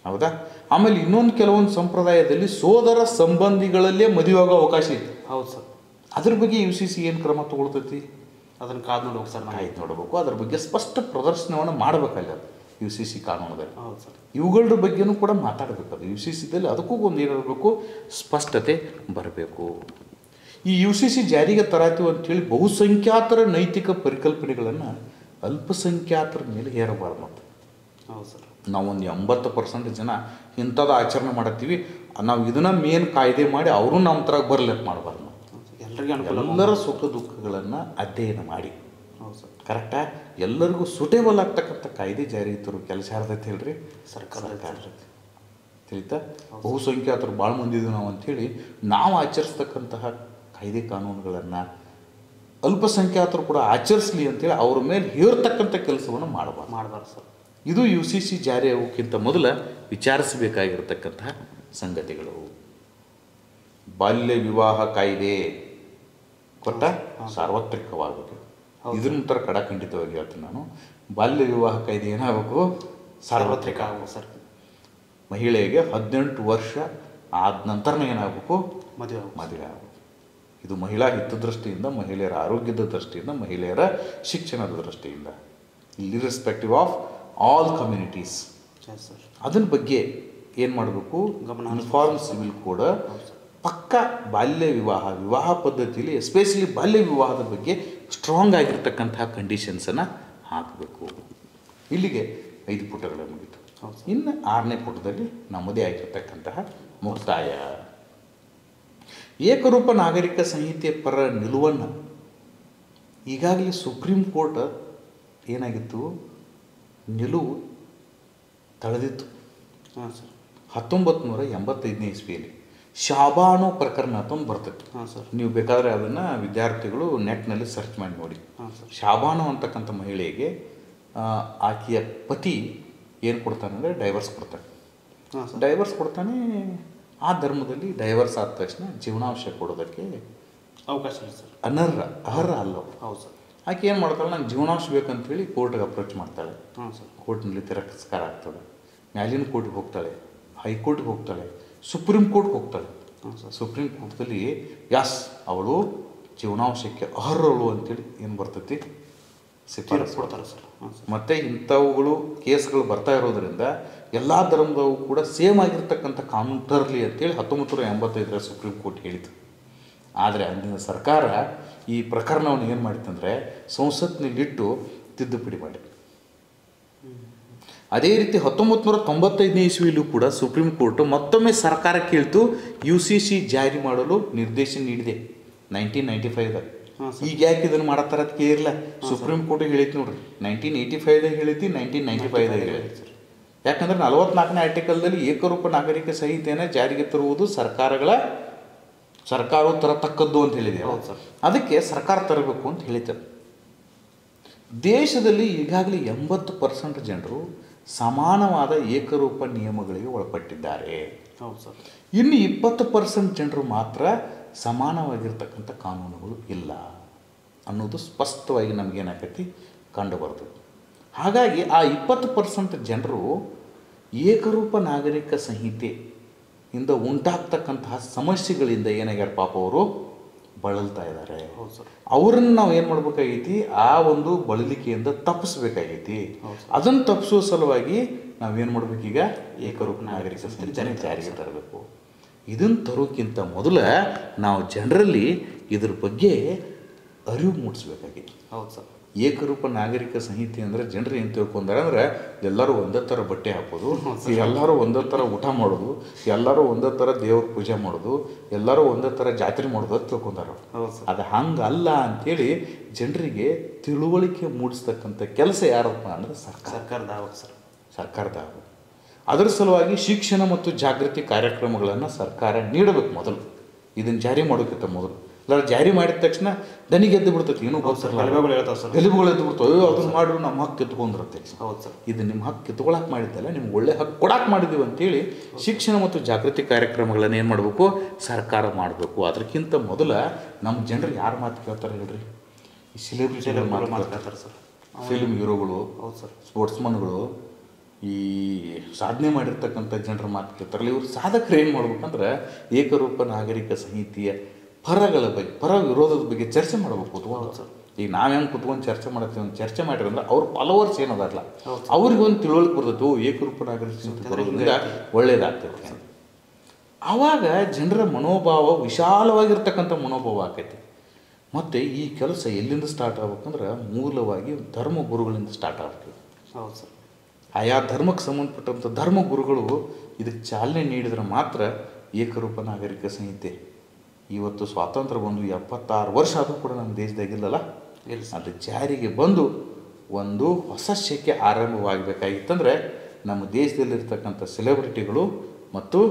ಹೌದಾ? ಆಮೇಲೆ ಇನ್ನೊಂದು ಕೆಲವೊಂದು ಸಂಪ್ರದಾಯದಲ್ಲಿ ಸೋದರ ಸಂಬಂಧಿಗಳಲ್ಲೇ ಮದುವೆ ಆಗೋ ಅವಕಾಶ ಇದೆ. ಹೌದು ಸರ್. ಅದ್ರ ಬಗ್ಗೆ UCC ಏನು ಕ್ರಮ ತಗೊಳ್ತೈತಿ, ಅದನ್ನು ಕಾದು ನೋಡ್ಬೇಕು ಸರ್. ಆಯ್ತು, ನೋಡಬೇಕು. ಅದ್ರ ಬಗ್ಗೆ ಸ್ಪಷ್ಟ ಪ್ರದರ್ಶನವನ್ನು ಮಾಡಬೇಕಲ್ಲ UCC ಕಾನೂನದಲ್ಲಿ. ಹೌದು ಸರ್. ಇವುಗಳ ಬಗ್ಗೆನೂ ಕೂಡ ಮಾತಾಡಬೇಕು. ಅದು UCCದಲ್ಲಿ ಅದಕ್ಕೂ ಒಂದು ಏನಿರಬೇಕು, ಸ್ಪಷ್ಟತೆ ಬರಬೇಕು. ಈ UCC ಜಾರಿಗೆ ತರಾತೀವಿ ಅಂಥೇಳಿ ಬಹುಸಂಖ್ಯಾತರ ನೈತಿಕ ಪರಿಕಲ್ಪನೆಗಳನ್ನು ಅಲ್ಪಸಂಖ್ಯಾತರ ಮೇಲೆ ಹೇರಬಾರ್ದು. ಮತ್ತು ಹೌದು ಸರ್, ನಾವೊಂದು 80% ಜನ ಇಂಥದ್ದು ಆಚರಣೆ ಮಾಡತ್ತೀವಿ, ನಾವು ಇದನ್ನು ಮೇನ್ ಕಾಯ್ದೆ ಮಾಡಿ ಅವರು ನಮ್ಮ ಥರ ಬರ್ಲಿಕ್ಕೆ ಮಾಡಬಾರ್ದು. ಎಲ್ಲರ ಸುಖ ದುಃಖಗಳನ್ನು ಅಧ್ಯಯನ ಮಾಡಿ, ಹೌದು ಸರ್, ಕರೆಕ್ಟಾ ಎಲ್ಲರಿಗೂ ಸೂಟೇಬಲ್ ಆಗ್ತಕ್ಕಂಥ ಕಾಯ್ದೆ ಜಾರಿ ತರೋ ಕೆಲಸ ಯಾರ್ದೈತೆ ಹೇಳ್ರಿ, ಸರ್ಕಾರ ತಿಳಿತಾ. ಬಹುಸಂಖ್ಯಾತರು ಭಾಳ ಮಂದಿದ್ದೀವಿ ನಾವು ಅಂಥೇಳಿ ನಾವು ಆಚರಿಸ್ತಕ್ಕಂತಹ ಕಾಯ್ದೆ ಕಾನೂನುಗಳನ್ನು ಅಲ್ಪಸಂಖ್ಯಾತರು ಕೂಡ ಆಚರಿಸಲಿ ಅಂತೇಳಿ ಅವ್ರ ಮೇಲೆ ಹೇರ್ತಕ್ಕಂಥ ಕೆಲಸವನ್ನು ಮಾಡಬಾರ್ದು ಸರ್. ಇದು UCC ಜಾರಿ ಆಗೋಕ್ಕಿಂತ ಮೊದಲ ವಿಚಾರಿಸಬೇಕಾಗಿರ್ತಕ್ಕಂತಹ ಸಂಗತಿಗಳು. ಬಾಲ್ಯ ವಿವಾಹ ಕಾಯ್ದೆ ಕೊಟ್ಟ ಸಾರ್ವತ್ರಿಕವಾಗಬೇಕು. ಇದ್ರ ನಂತರ ಕಡಖಂಡಿತವಾಗಿ ಹೇಳ್ತೀನಿ ನಾನು, ಬಾಲ್ಯ ವಿವಾಹ ಕಾಯ್ದೆ ಏನಾಗಬೇಕು, ಸಾರ್ವತ್ರಿಕ ಆಗಬೇಕು ಸರ್. ಮಹಿಳೆಗೆ 18 ವರ್ಷ ಆದ ನಂತರನೇ ಏನಾಗಬೇಕು, ಮದುವೆ ಆಗಬೇಕು. ಇದು ಮಹಿಳಾ ಹಿತದೃಷ್ಟಿಯಿಂದ, ಮಹಿಳೆಯರ ಆರೋಗ್ಯದ ದೃಷ್ಟಿಯಿಂದ, ಮಹಿಳೆಯರ ಶಿಕ್ಷಣದ ದೃಷ್ಟಿಯಿಂದ, ಇರ್ರೆಸ್ಪೆಕ್ಟಿವ್ ಆಫ್ ಆಲ್ ಕಮ್ಯುನಿಟೀಸ್. ಅದನ್ನ ಬಗ್ಗೆ ಏನು ಮಾಡಬೇಕು, ಯೂನಿಫಾರ್ಮ್ ಸಿವಿಲ್ ಕೋಡ್ ಪಕ್ಕ ಬಾಲ್ಯ ವಿವಾಹ ಪದ್ಧತಿಯಲ್ಲಿ ಎಸ್ಪೆಷಲಿ ಬಾಲ್ಯ ವಿವಾಹದ ಬಗ್ಗೆ ಸ್ಟ್ರಾಂಗ್ ಆಗಿರ್ತಕ್ಕಂತಹ ಕಂಡೀಷನ್ಸನ್ನು ಹಾಕಬೇಕು. ಇಲ್ಲಿಗೆ 5 ಪುಟಗಳ ಮುಗಿತು. ಇನ್ನು 6ನೇ ಪುಟದಲ್ಲಿ ನಮ್ಮದೇ ಆಗಿರ್ತಕ್ಕಂತಹ ಮುಕ್ತಾಯ. ಏಕರೂಪ ನಾಗರಿಕ ಸಂಹಿತೆ ಪರ ನಿಲುವನ್ನು ಈಗಾಗಲೇ ಸುಪ್ರೀಂ ಕೋರ್ಟ್ ಏನಾಗಿತ್ತು, ನಿಲುವು ತಳೆದಿತ್ತು. 1985ನೇ ಇಸ್ವಿಯಲ್ಲಿ ಶಾಬಾನು ಪ್ರಕರಣ ಅಂತ ಒಂದು ಬರ್ತೈತೆ. ನೀವು ಬೇಕಾದರೆ ಅದನ್ನು ವಿದ್ಯಾರ್ಥಿಗಳು ನೆಟ್ನಲ್ಲಿ ಸರ್ಚ್ ಮಾಡಿ ನೋಡಿ. ಶಾಬಾನು ಅಂತಕ್ಕಂಥ ಮಹಿಳೆಗೆ ಆಕೆಯ ಪತಿ ಏನು ಕೊಡ್ತಾನೆ ಅಂದರೆ ಡೈವರ್ಸ್ ಕೊಡ್ತಾನೆ. ಆ ಧರ್ಮದಲ್ಲಿ ಡೈವರ್ಸ್ ಆದ ತಕ್ಷಣ ಜೀವನಾಂಶ ಕೊಡೋದಕ್ಕೆ ಅವಕಾಶ ಇಲ್ಲ ಸರ್, ಅರ್ಹ ಅಲ್ಲ. ಹೌದು ಸರ್. ಆಕೆ ಏನು ಮಾಡ್ತಾಳೆ, ನಂಗೆ ಜೀವನಾಂಶ ಬೇಕಂತೇಳಿ ಕೋರ್ಟ್ಗೆ ಅಪ್ರೋಚ್ ಮಾಡ್ತಾಳೆ. ಸರ್. ಕೋರ್ಟ್ನಲ್ಲಿ ತಿರಸ್ಕಾರ ಆಗ್ತದೆ. ಮ್ಯಾಲಿನ ಕೋರ್ಟ್ಗೆ ಹೋಗ್ತಾಳೆ, ಹೈಕೋರ್ಟ್ಗೆ ಹೋಗ್ತಾಳೆ, ಸುಪ್ರೀಂ ಕೋರ್ಟ್ಗೆ ಹೋಗ್ತಾಳೆ. ಸುಪ್ರೀಂ ಕೋರ್ಟ್ದಲ್ಲಿ ಅವಳು ಜೀವನಾಂಶಕ್ಕೆ ಅರ್ಹಳು ಅಂತೇಳಿ ಏನು ಬರ್ತೈತಿ, ಕೊಡ್ತಾರೆ ಸರ್. ಮತ್ತು ಇಂಥವುಗಳು ಕೇಸ್ಗಳು ಬರ್ತಾ ಇರೋದ್ರಿಂದ ಎಲ್ಲ ಧರ್ಮದವು ಕೂಡ ಸೇಮ್ ಆಗಿರ್ತಕ್ಕಂಥ ಕಾನೂನು ತರಲಿ ಅಂತೇಳಿ 1985 ಸುಪ್ರೀಂ ಕೋರ್ಟ್ ಹೇಳಿತು. ಆದರೆ ಅಂದಿನ ಸರ್ಕಾರ ಈ ಪ್ರಕರಣವನ್ನು ಏನು ಮಾಡಿತ್ತಂದರೆ ಸಂಸತ್ನಲ್ಲಿಟ್ಟು ತಿದ್ದುಪಡಿ ಮಾಡಿ. ಅದೇ ರೀತಿ 1995ನೇ ಇಸ್ವಿಯಲ್ಲೂ ಕೂಡ ಸುಪ್ರೀಂ ಕೋರ್ಟ್ ಮತ್ತೊಮ್ಮೆ ಸರ್ಕಾರ ಕೇಳ್ತು UCC ಜಾರಿ ಮಾಡಲು ನಿರ್ದೇಶನ ನೀಡಿದೆ 1995ದಾಗ. ಈಗ ಯಾಕೆ ಇದನ್ನು ಮಾಡತ್ತಾರ ಅಂತ ಕೇಳಿಲ್ಲ, ಸುಪ್ರೀಂ ಕೋರ್ಟ್ ಹೇಳಿತ್ತು ನೋಡ್ರಿ. 1985ದಾಗ ಹೇಳಿತಿ, 1995ದಾಗ ಹೇಳಿತಿ. ಯಾಕಂದ್ರೆ 44ನೇ ಆರ್ಟಿಕಲ್ದಲ್ಲಿ ಏಕರೂಪ ನಾಗರಿಕ ಸಂಹಿತೆಯನ್ನು ಜಾರಿಗೆ ತರುವುದು ಸರ್ಕಾರವು ತರತಕ್ಕದ್ದು ಅಂತ ಹೇಳಿದೆ. ಅದಕ್ಕೆ ಸರ್ಕಾರ ತರಬೇಕು ಅಂತ ಹೇಳಿದ್ದಾರೆ. ದೇಶದಲ್ಲಿ ಈಗಾಗಲೇ 80% ಜನರು ಸಮಾನವಾದ ಏಕರೂಪ ನಿಯಮಗಳಿಗೆ ಒಳಪಟ್ಟಿದ್ದಾರೆ. ಹೌದು ಸರ್. ಇನ್ನು 20% ಜನರು ಮಾತ್ರ ಸಮಾನವಾಗಿರ್ತಕ್ಕಂಥ ಕಾನೂನುಗಳು ಇಲ್ಲ ಅನ್ನೋದು ಸ್ಪಷ್ಟವಾಗಿ ನಮಗೇನಾಗೈತಿ ಕಂಡು ಬರ್ತದೆ. ಹಾಗಾಗಿ ಆ 20% ಜನರು ಏಕರೂಪ ನಾಗರಿಕ ಸಂಹಿತೆಯಿಂದ ಉಂಟಾಗ್ತಕ್ಕಂತಹ ಸಮಸ್ಯೆಗಳಿಂದ ಏನಾಗ್ಯಾರ ಪಾಪ ಅವರು ಬಳಲ್ತಾ ಇದ್ದಾರೆ. ಅವರನ್ನು ನಾವು ಏನು ಮಾಡ್ಬೇಕಾಗೈತಿ, ಆ ಒಂದು ಬಳಲಿಕೆಯಿಂದ ತಪ್ಪಿಸ್ಬೇಕಾಗೈತಿ. ಅದನ್ನು ತಪ್ಪಿಸುವ ಸಲುವಾಗಿ ನಾವೇನು ಮಾಡ್ಬೇಕೀಗ, ಏಕರೂಪ ನಾಗರಿಕ ಸಂಹಿತೆ ಜಾರಿಗೆ ತರಬೇಕು. ಇದನ್ನು ತರೋಕ್ಕಿಂತ ಮೊದಲು ನಾವು ಜನರಲ್ಲಿ ಇದ್ರ ಬಗ್ಗೆ ಅರಿವು ಮೂಡಿಸ್ಬೇಕಾಗಿದೆ. ಹೌದು ಸರ್. ಏಕರೂಪ ನಾಗರಿಕ ಸಂಹಿತೆ ಅಂದರೆ ಜನರು ಏನು ತಿಳ್ಕೊಂಡಾರೆ ಅಂದರೆ ಎಲ್ಲರೂ ಒಂದೇ ಥರ ಬಟ್ಟೆ ಹಾಕೋದು, ಎಲ್ಲರೂ ಒಂದೇ ಥರ ಊಟ ಮಾಡೋದು, ಎಲ್ಲರೂ ಒಂದೇ ಥರ ದೇವ್ರ ಪೂಜೆ ಮಾಡೋದು, ಎಲ್ಲರೂ ಒಂದೇ ಥರ ಜಾತ್ರೆ ಮಾಡೋದು ಅಂತ ತಿಳ್ಕೊಂಡಾರ. ಅದು ಹಂಗಲ್ಲ ಅಂಥೇಳಿ ಜನರಿಗೆ ತಿಳುವಳಿಕೆ ಮೂಡಿಸ್ತಕ್ಕಂಥ ಕೆಲಸ ಯಾರಪ್ಪ ಅಂದರೆ ಸರ್ಕಾರದ. ಅದರ ಸಲುವಾಗಿ ಶಿಕ್ಷಣ ಮತ್ತು ಜಾಗೃತಿ ಕಾರ್ಯಕ್ರಮಗಳನ್ನು ಸರ್ಕಾರ ನೀಡಬೇಕು. ಮೊದಲು ಇದನ್ನು ಜಾರಿ ಮಾಡೋಕ್ಕಿಂತ ಮೊದಲು ಇಲ್ಲ ಜಾರಿ ಮಾಡಿದ ತಕ್ಷಣ ದನಿಗೆ ಎದ್ದು ಬಿಡ್ತೈತಿ, ಏನೂ ಗಲಿಬೆಗಳು ಎದ್ದು ಬಿಡ್ತಾವೆ. ಅದನ್ನು ಮಾಡಿದ್ರು ನಮ್ಮ ಹಕ್ಕು ಕಿತ್ಕೊಂಡಿರುತ್ತೆ. ಹೌದು ಸರ್. ಇದು ನಿಮ್ಮ ಹಕ್ಕು ಕಿತ್ಕೊಳಕ್ಕೆ ಮಾಡಿದ್ದಲ್ಲ, ನಿಮ್ಗೆ ಒಳ್ಳೆ ಹಕ್ಕು ಕೊಡಕ್ಕೆ ಮಾಡಿದ್ದೀವಿ ಅಂತೇಳಿ ಶಿಕ್ಷಣ ಮತ್ತು ಜಾಗೃತಿ ಕಾರ್ಯಕ್ರಮಗಳನ್ನು ಏನು ಮಾಡಬೇಕು, ಸರ್ಕಾರ ಮಾಡಬೇಕು. ಅದಕ್ಕಿಂತ ಮೊದಲ ನಮ್ಮ ಜನರು ಯಾರು ಮಾತು ಕೇಳ್ತಾರೆ ಹೇಳ್ರಿ? ಈ ಸೆಲೆಬ್ರಿಟಿಗಳು ಮಾತು ಕೇಳ್ತಾರೆ ಸರ್. ಫಿಲ್ಮ್ ಹೀರೋಗಳು, ಸ್ಪೋರ್ಟ್ಸ್ಮನ್ಗಳು, ಈ ಸಾಧನೆ ಮಾಡಿರ್ತಕ್ಕಂಥ ಜನರ ಮಾತು ಕೇಳ್ತಾರಲ್ಲ. ಇವರು ಸಾಧಕರು ಏನು ಮಾಡ್ಬೇಕಂದ್ರೆ ಏಕರೂಪ ನಾಗರಿಕ ಸಂಹಿತೆಯ ಪರಗಳ ಬಗ್ಗೆ, ಪರ ವಿರೋಧದ ಬಗ್ಗೆ ಚರ್ಚೆ ಮಾಡ್ಬೇಕು ಕೂತ್ಕೊಂಡು ಸರ್. ಈಗ ನಾವೇನು ಕೂತ್ಕೊಂಡು ಚರ್ಚೆ ಮಾಡತ್ತೀವಿ, ಚರ್ಚೆ ಮಾಡಿರಂದ್ರೆ ಅವ್ರ ಫಾಲೋವರ್ಸ್ ಏನದಾರಲ್ಲ ಅವ್ರಿಗೊಂದು ತಿಳುವಳಿಕೆ ಬರ್ತೈತೆ, ಏಕರೂಪ ನಾಗರಿಕ ಸಂಹಿತೆ ಬರೋದ್ರಿಂದ ಒಳ್ಳೇದಾಗ್ತೈತೆ. ಆವಾಗ ಜನರ ಮನೋಭಾವ ವಿಶಾಲವಾಗಿರ್ತಕ್ಕಂಥ ಮನೋಭಾವ ಆಕೈತಿ. ಮತ್ತು ಈ ಕೆಲಸ ಎಲ್ಲಿಂದ ಸ್ಟಾರ್ಟ್ ಆಗ್ಬೇಕಂದ್ರೆ ಮೂಲವಾಗಿ ಧರ್ಮ ಗುರುಗಳಿಂದ ಸ್ಟಾರ್ಟ್ ಆಗ್ಬೇಕು. ಹೌದು ಸರ್. ಆಯಾ ಧರ್ಮಕ್ಕೆ ಸಂಬಂಧಪಟ್ಟಂಥ ಧರ್ಮ ಗುರುಗಳು ಇದಕ್ಕೆ ಚಾಲನೆ ನೀಡಿದ್ರೆ ಮಾತ್ರ ಏಕರೂಪ ನಾಗರಿಕ ಸಂಹಿತೆ ಇವತ್ತು ಸ್ವಾತಂತ್ರ್ಯ ಬಂದು 76 ವರ್ಷ ಆದರೂ ಕೂಡ ನಮ್ಮ ದೇಶದಾಗಿಲ್ಲಲ್ಲ, ಅದು ಜಾರಿಗೆ ಬಂದು ಒಂದು ಹೊಸ ಶಕೆ ಆರಂಭವಾಗಬೇಕಾಗಿತ್ತಂದ್ರೆ ನಮ್ಮ ದೇಶದಲ್ಲಿರ್ತಕ್ಕಂಥ ಸೆಲೆಬ್ರಿಟಿಗಳು ಮತ್ತು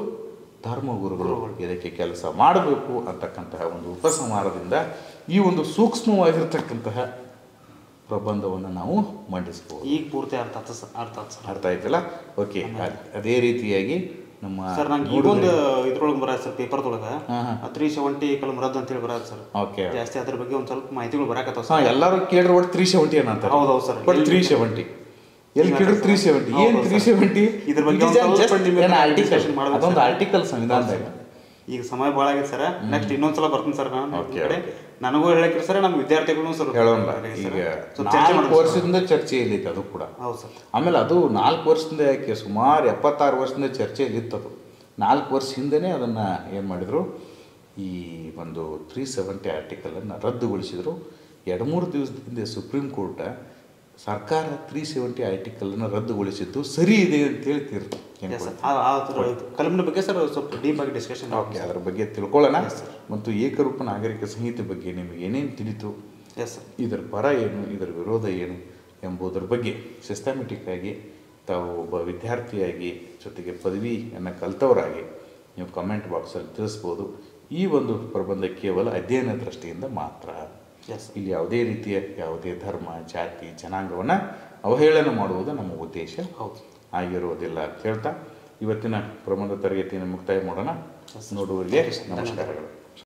ಧರ್ಮಗುರುಗಳು ಇದಕ್ಕೆ ಕೆಲಸ ಮಾಡಬೇಕು ಅಂತಕ್ಕಂತಹ ಒಂದು ಉಪಸಂಹಾರದಿಂದ ಈ ಒಂದು ಸೂಕ್ಷ್ಮವಾಗಿರ್ತಕ್ಕಂತಹ ಪ್ರಬಂಧವನ್ನು ನಾವು ಮಂಡಿಸ್ಬೋದು. ಈಗ ಪೂರ್ತಿ ಅರ್ಥ ಆಯ್ತಲ್ಲ? ಓಕೆ. ಅದೇ ರೀತಿಯಾಗಿ ನಮ್ಮ ಸರ್ ನಂಗೆ ಈಗೊಂದು ಇದ್ರೊಳಗೆ ಬರೋದು ಸರ್, ಪೇಪರ್ದೊಳಗೆ 370 ಕಲಂ ರದ್ದು ಅಂತೇಳಿ ಬರೋದು ಸರ್. ಓಕೆ. ಜಾಸ್ತಿ ಅದ್ರ ಬಗ್ಗೆ ಒಂದು ಸ್ವಲ್ಪ ಮಾಹಿತಿಗಳು ಬರಾಕತ್ತಾವ ಸರ್. ಎಲ್ಲರೂ ಕೇಳಿದ್ರೆ ಒಟ್ಟು 370 ಏನಂತ. ಹೌದು ಸರ್. ಬಟ್ 370 ಎಲ್ಲಿ ಕೇಳಿದ್ರು 370 ಏನು 370 ಇದ್ರ ಬಗ್ಗೆ ಅದೊಂದು ಆರ್ಟಿಕಲ್ ಸಂವಿಧಾನದಾಗ. ಈಗ ಸಮಯ ಭಾಳ ಆಗಿದೆ ಸರ್. ನೆಕ್ಸ್ಟ್ ಇನ್ನೊಂದ್ಸಲ ಬರ್ತೀನಿ ಸರ್ ನಾನು. ನನಗೂ ಹೇಳಕ್ರಿ ಸರ್, ನಮ್ಮ ವಿದ್ಯಾರ್ಥಿಗಳು ಸರ್ ಹೇಳೋಣ. ಈಗ 4 ವರ್ಷದಿಂದ ಚರ್ಚೆಯಲ್ಲಿ ಇತ್ತು ಅದು ಕೂಡ. ಹೌದು ಸರ್. ಆಮೇಲೆ ಅದು 4 ವರ್ಷದಿಂದ ಯಾಕೆ ಸುಮಾರು 76 ವರ್ಷದಿಂದ ಚರ್ಚೆಯಲ್ಲಿ ಇತ್ತು. ಅದು 4 ವರ್ಷ ಹಿಂದೆನೇ ಅದನ್ನು ಏನು ಮಾಡಿದರು, ಈ ಒಂದು 370 ಆರ್ಟಿಕಲನ್ನು ರದ್ದುಗೊಳಿಸಿದರು. 2-3 ದಿವಸದ ಹಿಂದೆ ಸುಪ್ರೀಂ ಕೋರ್ಟ್ ಸರ್ಕಾರ 370 ಆರ್ಟಿಕಲನ್ನು ರದ್ದುಗೊಳಿಸಿದ್ದು ಸರಿ ಇದೆ ಅಂತೇಳಿ ತೀರ್ತು. ಕಲಮಿನ ಬಗ್ಗೆ ಸರ್ ಸ್ವಲ್ಪ ಡೀಪ್ ಆಗಿ ಡಿಸ್ಕಷನ್. ಓಕೆ, ಅದರ ಬಗ್ಗೆ ತಿಳ್ಕೊಳ್ಳೋಣ. ಮತ್ತು ಏಕರೂಪ ನಾಗರಿಕ ಸಂಹಿತೆ ಬಗ್ಗೆ ನಿಮಗೆ ಏನೇನು ತಿಳಿತು, ಇದರ ಪರ ಏನು, ಇದರ ವಿರೋಧ ಏನು ಎಂಬುದರ ಬಗ್ಗೆ ಸಿಸ್ಟಮೆಟಿಕ್ ಆಗಿ ತಾವು ಒಬ್ಬ ವಿದ್ಯಾರ್ಥಿಯಾಗಿ ಜೊತೆಗೆ ಪದವಿಯನ್ನು ಕಲಿತವರಾಗಿ ನೀವು ಕಮೆಂಟ್ ಬಾಕ್ಸಲ್ಲಿ ತಿಳಿಸ್ಬೋದು. ಈ ಒಂದು ಪ್ರಬಂಧ ಕೇವಲ ಅಧ್ಯಯನ ದೃಷ್ಟಿಯಿಂದ ಮಾತ್ರ. ಇಲ್ಲಿ ಯಾವುದೇ ರೀತಿಯ ಯಾವುದೇ ಧರ್ಮ, ಜಾತಿ, ಜನಾಂಗವನ್ನು ಅವಹೇಳನ ಮಾಡುವುದು ನಮ್ಮ ಉದ್ದೇಶ ಆಗಿರುವುದಿಲ್ಲ ಅಂತ ಹೇಳ್ತಾ ಇವತ್ತಿನ ಪ್ರಬಂಧ ತರಗತಿಯನ್ನು ಮುಕ್ತಾಯ ಮಾಡೋಣ. ನೋಡುವವರಿಗೆ ನಮಸ್ಕಾರಗಳು.